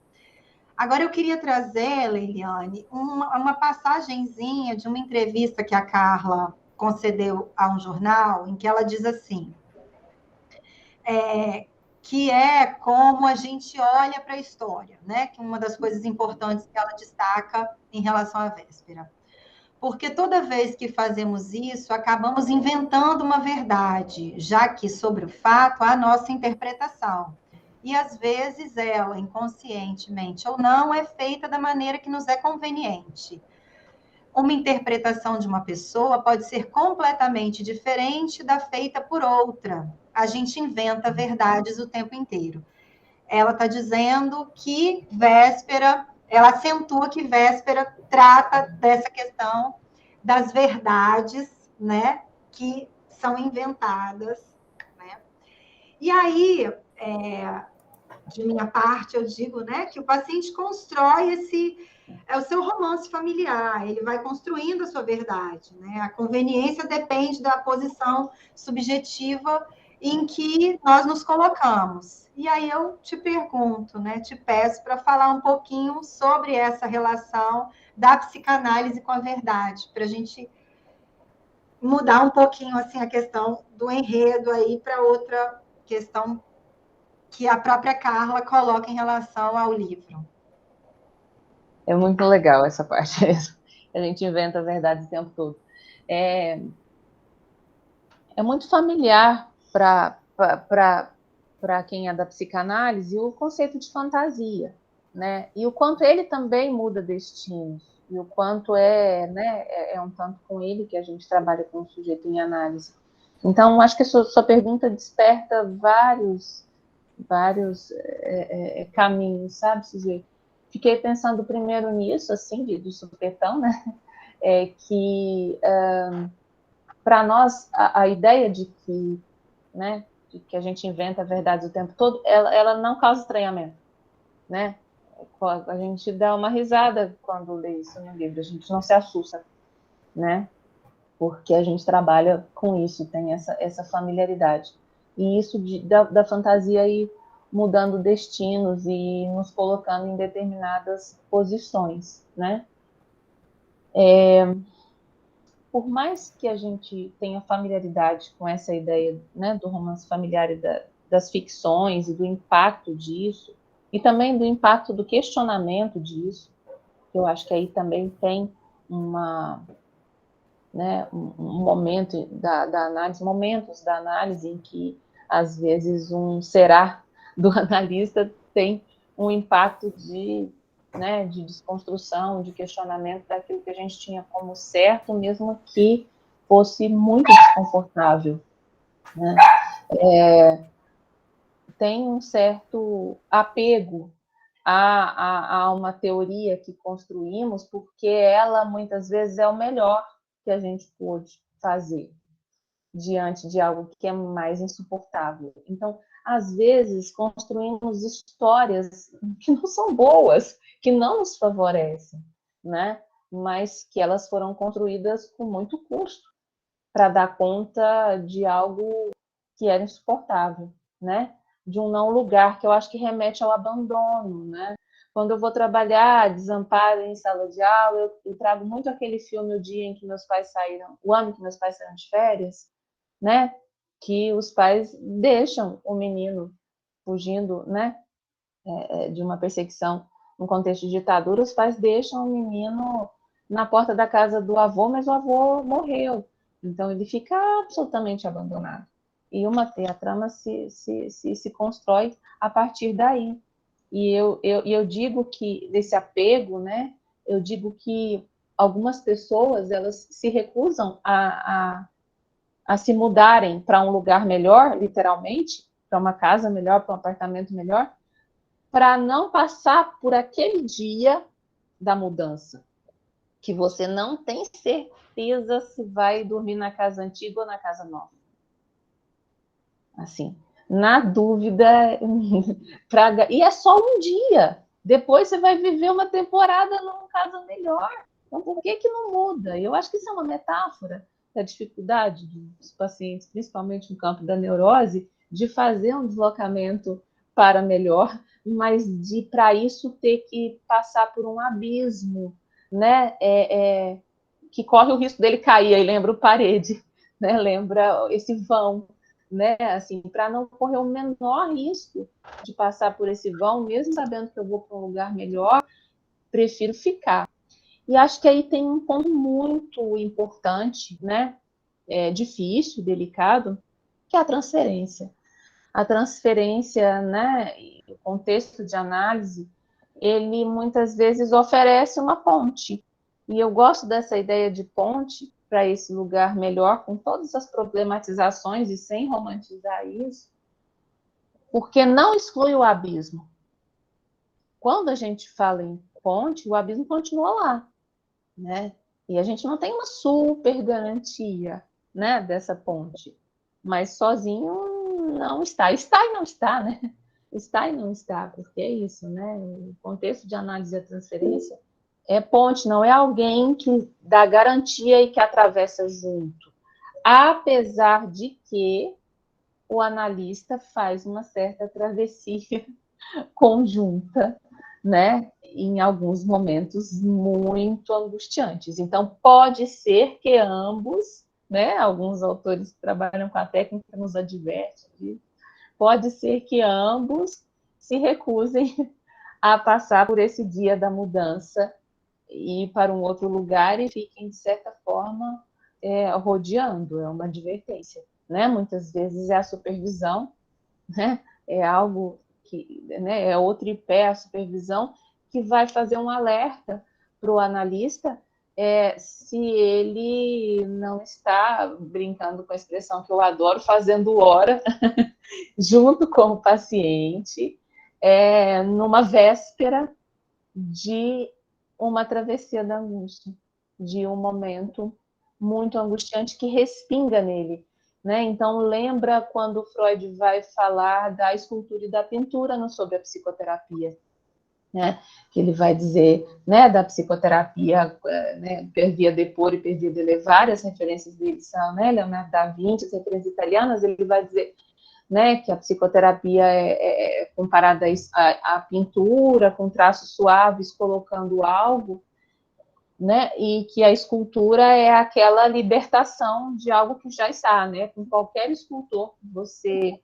S3: Agora, eu queria trazer, Leiliane, uma passagenzinha de uma entrevista que a Carla concedeu a um jornal, em que ela diz assim, que é como a gente olha para a história, né? Que é uma das coisas importantes que ela destaca em relação à véspera. Porque toda vez que fazemos isso, acabamos inventando uma verdade, já que sobre o fato há a nossa interpretação. E, às vezes, ela, inconscientemente ou não, é feita da maneira que nos é conveniente. Uma interpretação de uma pessoa pode ser completamente diferente da feita por outra. A gente inventa verdades o tempo inteiro. Ela está dizendo que véspera, ela acentua que véspera trata dessa questão das verdades, né, que são inventadas, né? E aí, de minha parte, eu digo, né, que o paciente constrói o seu romance familiar, ele vai construindo a sua verdade, né? A conveniência depende da posição subjetiva em que nós nos colocamos. E aí eu te pergunto, né, te peço para falar um pouquinho sobre essa relação da psicanálise com a verdade, para a gente mudar um pouquinho assim a questão do enredo aí para outra questão que a própria Carla coloca em relação ao livro.
S4: É muito legal essa parte. A gente inventa a verdade o tempo todo. É muito familiar para quem é da psicanálise o conceito de fantasia, né? E o quanto ele também muda destinos, e o quanto é um tanto com ele que a gente trabalha com o sujeito em análise. Então, acho que a sua pergunta desperta vários caminhos, sabe, sujeito? Fiquei pensando primeiro nisso, assim, do supetão, né? Que para nós a ideia de que, né, de que a gente inventa verdades o tempo todo, ela não causa estranhamento, né? A gente dá uma risada quando lê isso no livro, a gente não se assusta, né? Porque a gente trabalha com isso, tem essa familiaridade. E isso da fantasia aí mudando destinos e nos colocando em determinadas posições, né? Por mais que a gente tenha familiaridade com essa ideia, né, do romance familiar e das ficções e do impacto disso, e também do impacto do questionamento disso, eu acho que aí também tem um momento da análise, momentos da análise em que, às vezes, um será do analista tem um impacto de desconstrução, de questionamento daquilo que a gente tinha como certo, mesmo que fosse muito desconfortável, né? Tem um certo apego a uma teoria que construímos, porque ela, muitas vezes, é o melhor que a gente pôde fazer diante de algo que é mais insuportável. Então, às vezes, construímos histórias que não são boas, que não nos favorecem, né? Mas que elas foram construídas com muito custo para dar conta de algo que era insuportável, né? De um não lugar, que eu acho que remete ao abandono, né? Quando eu vou trabalhar desamparo em sala de aula, eu trago muito aquele filme O Dia em que Meus Pais Saíram, O Ano que Meus Pais Saíram de Férias, né? Que os pais deixam o menino fugindo, né? De uma perseguição no contexto de ditadura, os pais deixam o menino na porta da casa do avô, mas o avô morreu. Então, ele fica absolutamente abandonado. E a trama se constrói a partir daí. E eu digo que, desse apego, né? Eu digo que algumas pessoas, elas se recusam a se mudarem para um lugar melhor, literalmente, para uma casa melhor, para um apartamento melhor, para não passar por aquele dia da mudança, que você não tem certeza se vai dormir na casa antiga ou na casa nova. Assim, na dúvida, e é só um dia. Depois você vai viver uma temporada numa casa melhor. Então, por que não muda? Eu acho que isso é uma metáfora da dificuldade dos pacientes, principalmente no campo da neurose, de fazer um deslocamento para melhor, mas de, para isso, ter que passar por um abismo, né? Que corre o risco dele cair, aí lembra o parede, né? Lembra esse vão, né? Assim, para não correr o menor risco de passar por esse vão, mesmo sabendo que eu vou para um lugar melhor, prefiro ficar. E acho que aí tem um ponto muito importante, né? Difícil, delicado, que é a transferência. A transferência, né? O contexto de análise, ele muitas vezes oferece uma ponte. E eu gosto dessa ideia de ponte para esse lugar melhor, com todas as problematizações e sem romantizar isso, porque não exclui o abismo. Quando a gente fala em ponte, o abismo continua lá, né? E a gente não tem uma super garantia, né, dessa ponte, mas sozinho não está. Está e não está, né? está e não está, porque é isso, né? O contexto de análise da transferência é ponte, não é alguém que dá garantia e que atravessa junto. Apesar de que o analista faz uma certa travessia conjunta, né? Em alguns momentos muito angustiantes. Então, pode ser que ambos, né? Alguns autores que trabalham com a técnica nos advertem, pode ser que ambos se recusem a passar por esse dia da mudança e ir para um outro lugar e fiquem, de certa forma, rodeando. É uma advertência, né? Muitas vezes é a supervisão, né? É algo que, né, é o tripé, a supervisão, que vai fazer um alerta para o analista se ele não está, brincando com a expressão que eu adoro, fazendo hora junto com o paciente, numa véspera de uma travessia da angústia, de um momento muito angustiante que respinga nele, né? Então, lembra quando Freud vai falar da escultura e da pintura sobre a psicoterapia, né? Que ele vai dizer, né, da psicoterapia, né, per via depor e per via de levar, as referências dele são, né, Leonardo da Vinci, as referências italianas, ele vai dizer, né, que a psicoterapia é comparada à pintura, com traços suaves, colocando algo, né, e que a escultura é aquela libertação de algo que já está, né, com qualquer escultor você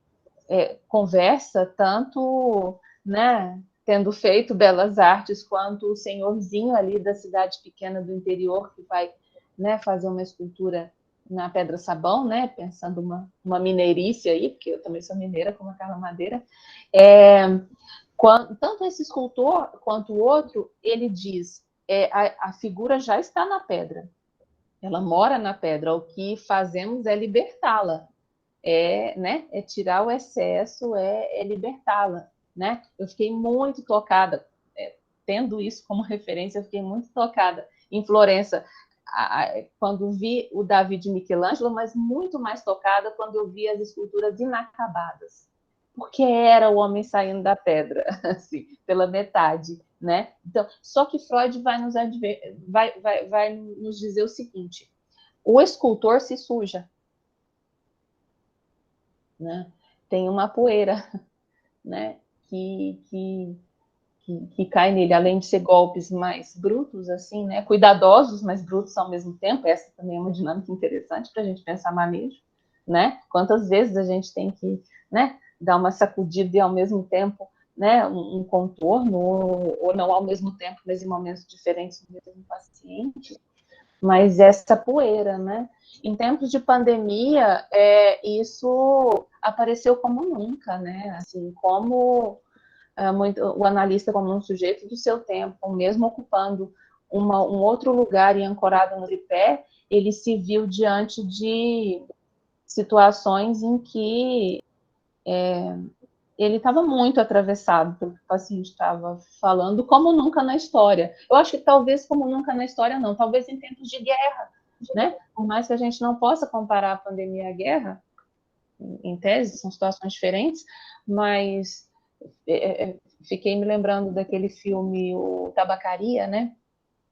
S4: conversa, tanto, né, tendo feito belas artes, quanto o senhorzinho ali da cidade pequena do interior que vai, né, fazer uma escultura na pedra-sabão, né, pensando uma mineirice aí, porque eu também sou mineira, como a Carla Madeira, tanto esse escultor quanto o outro, ele diz, a figura já está na pedra, ela mora na pedra, o que fazemos é libertá-la, né, tirar o excesso, libertá-la, né? Eu fiquei muito tocada, tendo isso como referência, eu fiquei muito tocada em Florença, quando vi o Davi de Michelangelo, mas muito mais tocada quando eu vi as esculturas inacabadas, porque era o homem saindo da pedra, assim, pela metade, né? Então, só que Freud vai nos dizer o seguinte: o escultor se suja, né? Tem uma poeira, né, que cai nele, além de ser golpes mais brutos, assim, né, cuidadosos, mas brutos ao mesmo tempo. Essa também é uma dinâmica interessante para a gente pensar manejo, né? Quantas vezes a gente tem que, né, dar uma sacudida e ao mesmo tempo, né, um contorno, ou não ao mesmo tempo, mas em momentos diferentes do mesmo paciente. Mas essa poeira, né? Em tempos de pandemia, isso apareceu como nunca, né? Assim, como o analista como um sujeito do seu tempo, mesmo ocupando um outro lugar e ancorado no tripé, ele se viu diante de situações em que ele estava muito atravessado pelo que o paciente estava falando, como nunca na história. Eu acho que talvez como nunca na história não, talvez em tempos de guerra, né? Por mais que a gente não possa comparar a pandemia à guerra, em tese, são situações diferentes, mas fiquei me lembrando daquele filme, o Tabacaria, né?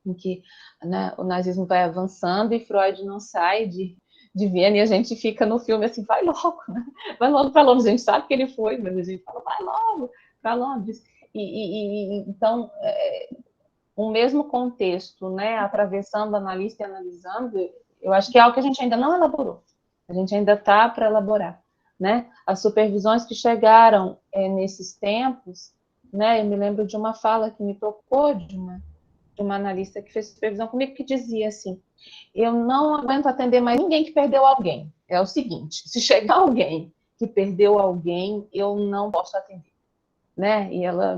S4: Em que, né, o nazismo vai avançando e Freud não sai de Viena, e a gente fica no filme assim, vai logo, né? Vai logo para Londres. A gente sabe que ele foi, mas a gente fala, vai logo para Londres. Então, o mesmo contexto, né, atravessando, analista e analisando, eu acho que é algo que a gente ainda não elaborou. A gente ainda está para elaborar, né? As supervisões que chegaram nesses tempos, né? Eu me lembro de uma fala que me tocou de uma analista que fez supervisão comigo, que dizia assim: eu não aguento atender mais ninguém que perdeu alguém. É o seguinte, se chegar alguém que perdeu alguém, eu não posso atender. Né? E ela,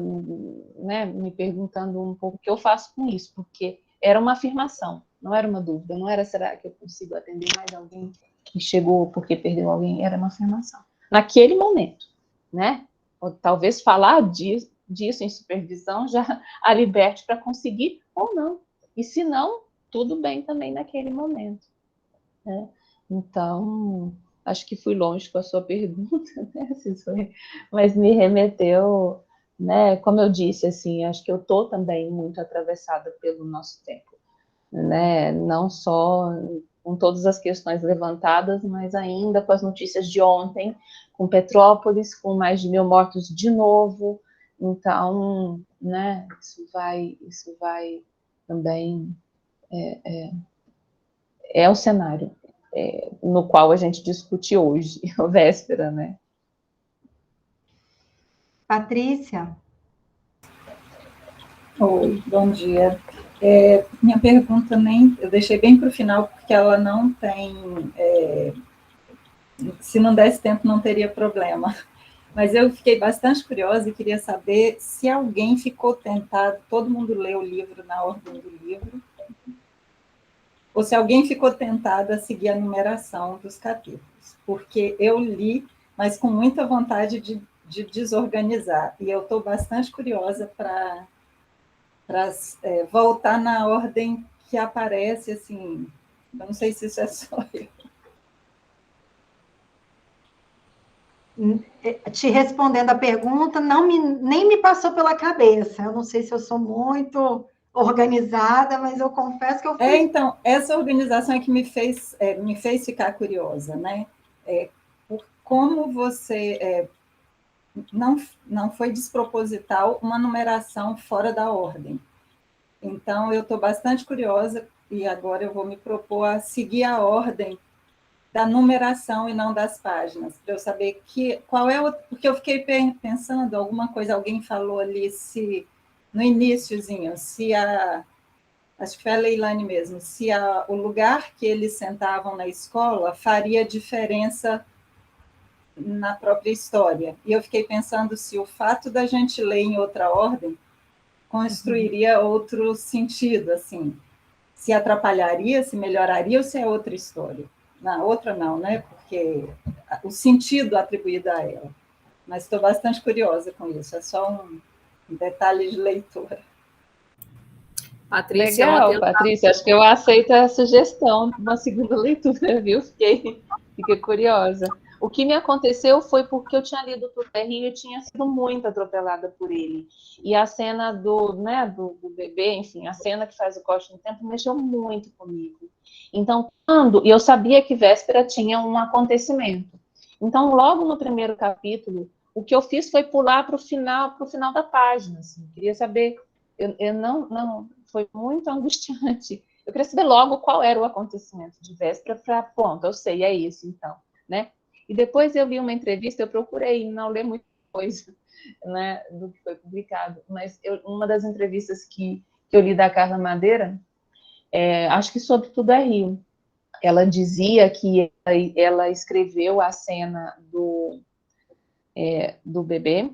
S4: né, me perguntando um pouco o que eu faço com isso, porque era uma afirmação, não era uma dúvida, não era será que eu consigo atender mais alguém que chegou porque perdeu alguém, era uma afirmação. Naquele momento, né? Ou talvez falar disso em supervisão já a liberte para conseguir ou não. E se não, tudo bem também naquele momento, né? Então, acho que fui longe com a sua pergunta, né, mas me remeteu, né, como eu disse, assim, acho que eu estou também muito atravessada pelo nosso tempo, né, não só com todas as questões levantadas, mas ainda com as notícias de ontem, com Petrópolis, com mais de 1.000 mortos de novo. Então, né, isso vai também é o cenário no qual a gente discute hoje, a véspera, né?
S3: Patrícia?
S2: Oi, bom dia. Minha pergunta eu deixei bem para o final, porque ela não tem... se não desse tempo, não teria problema. Mas eu fiquei bastante curiosa e queria saber se alguém ficou tentado, todo mundo leu o livro na ordem do livro, ou se alguém ficou tentado a seguir a numeração dos capítulos, porque eu li, mas com muita vontade de desorganizar, e eu estou bastante curiosa para voltar na ordem que aparece, assim, eu não sei se isso é só eu.
S3: Te respondendo a pergunta, nem me passou pela cabeça. Eu não sei se eu sou muito organizada, mas eu confesso que eu fui...
S2: Então, essa organização é que me fez ficar curiosa, né? Por como você... não foi desproposital uma numeração fora da ordem. Então, eu estou bastante curiosa, e agora eu vou me propor a seguir a ordem da numeração e não das páginas, para eu saber qual é o... Porque eu fiquei pensando, alguma coisa, alguém falou ali, no iniciozinho, acho que foi a Leilane mesmo, se o lugar que eles sentavam na escola faria diferença na própria história. E eu fiquei pensando se o fato da gente ler em outra ordem construiria outro sentido, assim, se atrapalharia, se melhoraria, ou se é outra história. Na outra não, né? Porque o sentido atribuído a ela. Mas estou bastante curiosa com isso, é só um detalhe de leitura.
S4: Patrícia, legal, Patrícia, acho que eu aceito a sugestão de uma segunda leitura, viu? Fiquei curiosa. O que me aconteceu foi porque eu tinha lido o Terrinho e tinha sido muito atropelada por ele. E a cena do bebê, enfim, a cena que faz o corte no tempo, mexeu muito comigo. Então, e eu sabia que véspera tinha um acontecimento. Então, logo no primeiro capítulo, o que eu fiz foi pular para o final da página. Assim. Queria saber, eu não, foi muito angustiante. Eu queria saber logo qual era o acontecimento de véspera para, ponto, eu sei, é isso, então, né? E depois eu li uma entrevista, eu procurei não ler muita coisa, né, do que foi publicado, mas uma das entrevistas que eu li da Carla Madeira, acho que sobre Tudo é Rio, ela dizia que ela escreveu a cena do bebê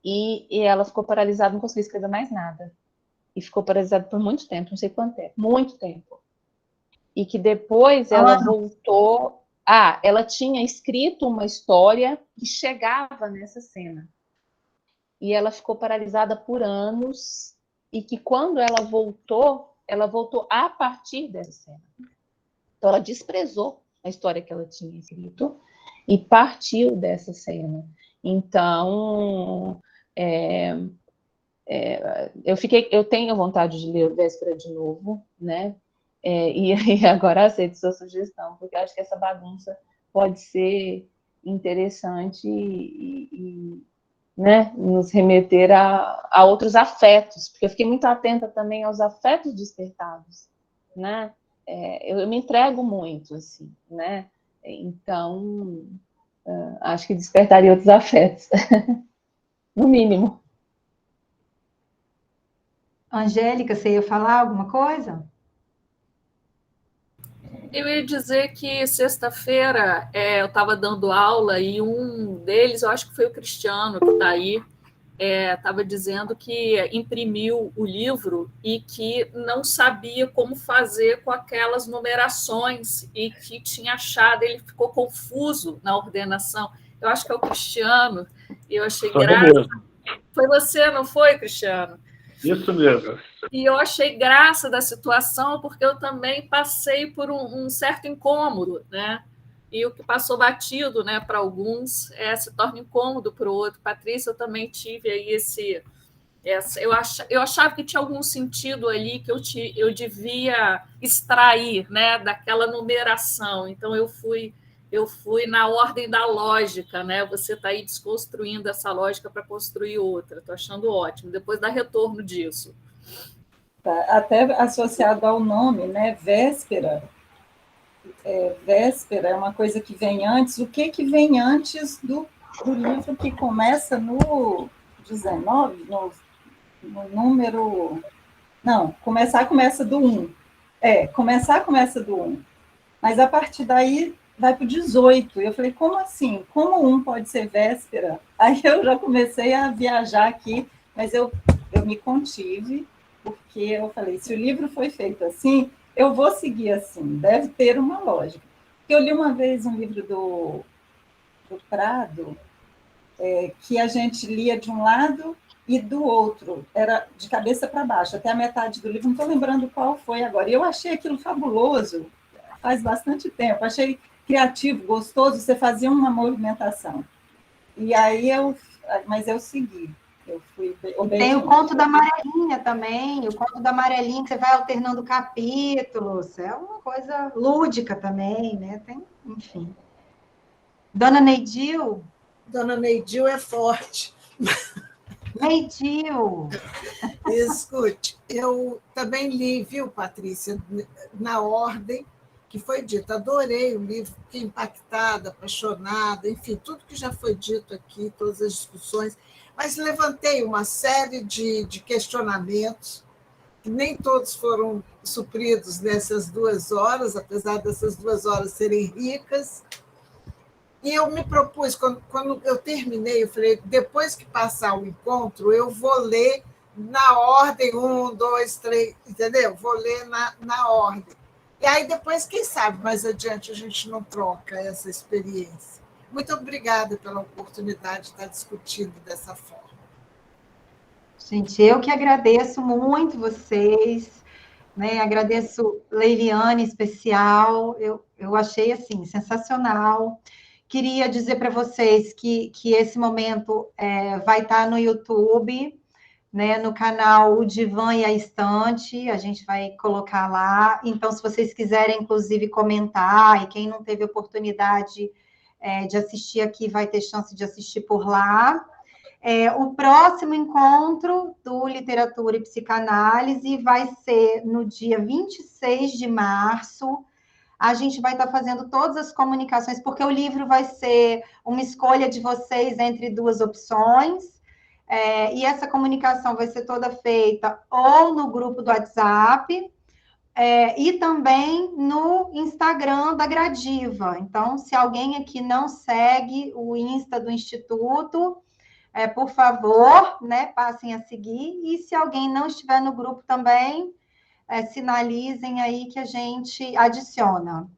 S4: e ela ficou paralisada, não conseguia escrever mais nada. E ficou paralisada por muito tempo, não sei quanto tempo, muito tempo. E que depois ela voltou... ela tinha escrito uma história que chegava nessa cena. E ela ficou paralisada por anos, e que quando ela voltou a partir dessa cena. Então, ela desprezou a história que ela tinha escrito e partiu dessa cena. Então, eu tenho vontade de ler Véspera de novo, né? E agora aceito sua sugestão, porque acho que essa bagunça pode ser interessante e né, nos remeter a outros afetos, porque eu fiquei muito atenta também aos afetos despertados, né? Eu me entrego muito, assim, né? Então, acho que despertaria outros afetos, no mínimo.
S3: Angélica, você ia falar alguma coisa?
S10: Eu ia dizer que sexta-feira eu estava dando aula e um deles, eu acho que foi o Cristiano, que está aí, estava dizendo que imprimiu o livro e que não sabia como fazer com aquelas numerações e que tinha achado, ele ficou confuso na ordenação. Eu acho que é o Cristiano, e eu achei graça. Foi você, não foi, Cristiano?
S6: Isso mesmo.
S10: E eu achei graça da situação, porque eu também passei por um certo incômodo, né? e o que passou batido, né, para alguns se torna incômodo para o outro. Patrícia, eu também tive aí eu achava que tinha algum sentido ali que eu devia extrair, né, daquela numeração. Então eu fui na ordem da lógica, né? Você está aí desconstruindo essa lógica para construir outra. Estou achando ótimo. Depois dá retorno disso.
S2: Tá, até associado ao nome, né? Véspera. Véspera é uma coisa que vem antes. O que vem antes do livro que começa no 19, no número... Não, começa do 1. Começa do 1. Mas a partir daí vai para o 18. E eu falei, como assim? Como 1 pode ser véspera? Aí eu já comecei a viajar aqui, mas eu me contive, porque eu falei, se o livro foi feito assim, eu vou seguir assim, deve ter uma lógica. Porque eu li uma vez um livro do Prado, que a gente lia de um lado e do outro, era de cabeça para baixo, até a metade do livro, não estou lembrando qual foi agora. E eu achei aquilo fabuloso, faz bastante tempo, achei criativo, gostoso, você fazia uma movimentação. E aí mas eu segui. Eu fui obediente.
S3: Tem o conto da Amarelinha também, o conto da Amarelinha, que você vai alternando capítulos, é uma coisa lúdica também, né? Enfim. Dona Neidil?
S7: Dona Neidil é forte.
S3: Neidil!
S7: Escute, eu também li, viu, Patrícia, na ordem que foi dito. Adorei o livro, fiquei impactada, apaixonada, enfim, tudo que já foi dito aqui, todas as discussões, mas levantei uma série de questionamentos, que nem todos foram supridos nessas 2 horas, apesar dessas 2 horas serem ricas. E eu me propus, quando eu terminei, eu falei, depois que passar o encontro, eu vou ler na ordem 1, 2, 3, entendeu? Vou ler na ordem. E aí, depois, quem sabe, mais adiante, a gente não troca essa experiência. Muito obrigada pela oportunidade de estar discutindo dessa forma.
S3: Gente, eu que agradeço muito vocês, né? Agradeço Leiliane, em especial, eu achei, assim, sensacional. Queria dizer para vocês que esse momento vai estar no YouTube, né, no canal O Divã e a Estante, a gente vai colocar lá. Então, se vocês quiserem, inclusive, comentar, e quem não teve oportunidade de assistir aqui, vai ter chance de assistir por lá. O próximo encontro do Literatura e Psicanálise vai ser no dia 26 de março. A gente vai estar fazendo todas as comunicações, porque o livro vai ser uma escolha de vocês entre 2 opções. E essa comunicação vai ser toda feita ou no grupo do WhatsApp e também no Instagram da Gradiva. Então, se alguém aqui não segue o Insta do Instituto, por favor, né, passem a seguir. E se alguém não estiver no grupo também, sinalizem aí que a gente adiciona.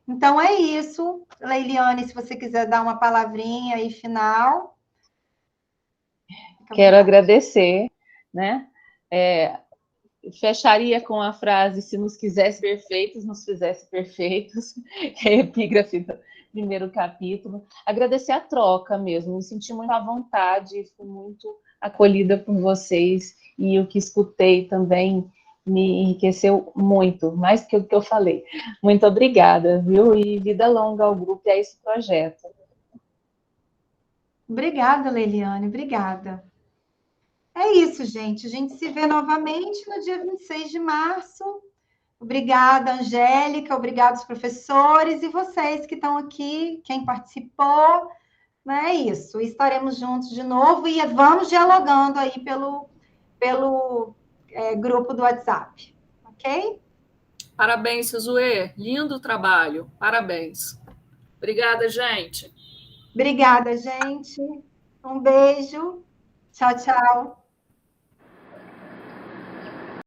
S3: Então, é isso. Leiliane, se você quiser dar uma palavrinha aí final...
S4: Quero agradecer, né? Fecharia com a frase, se nos quisesse perfeitos, nos fizesse perfeitos, que é a epígrafe do primeiro capítulo. Agradecer a troca mesmo, me senti muito à vontade, fui muito acolhida por vocês, e o que escutei também me enriqueceu muito, mais do que o que eu falei. Muito obrigada, viu? E vida longa ao grupo e a esse projeto.
S3: Obrigada, Leiliane, obrigada. É isso, gente. A gente se vê novamente no dia 26 de março. Obrigada, Angélica. Obrigada aos professores e vocês que estão aqui, quem participou. É isso. Estaremos juntos de novo e vamos dialogando aí pelo grupo do WhatsApp. Ok?
S10: Parabéns, Suzue. Lindo trabalho. Parabéns. Obrigada, gente.
S3: Obrigada, gente. Um beijo. Tchau, tchau.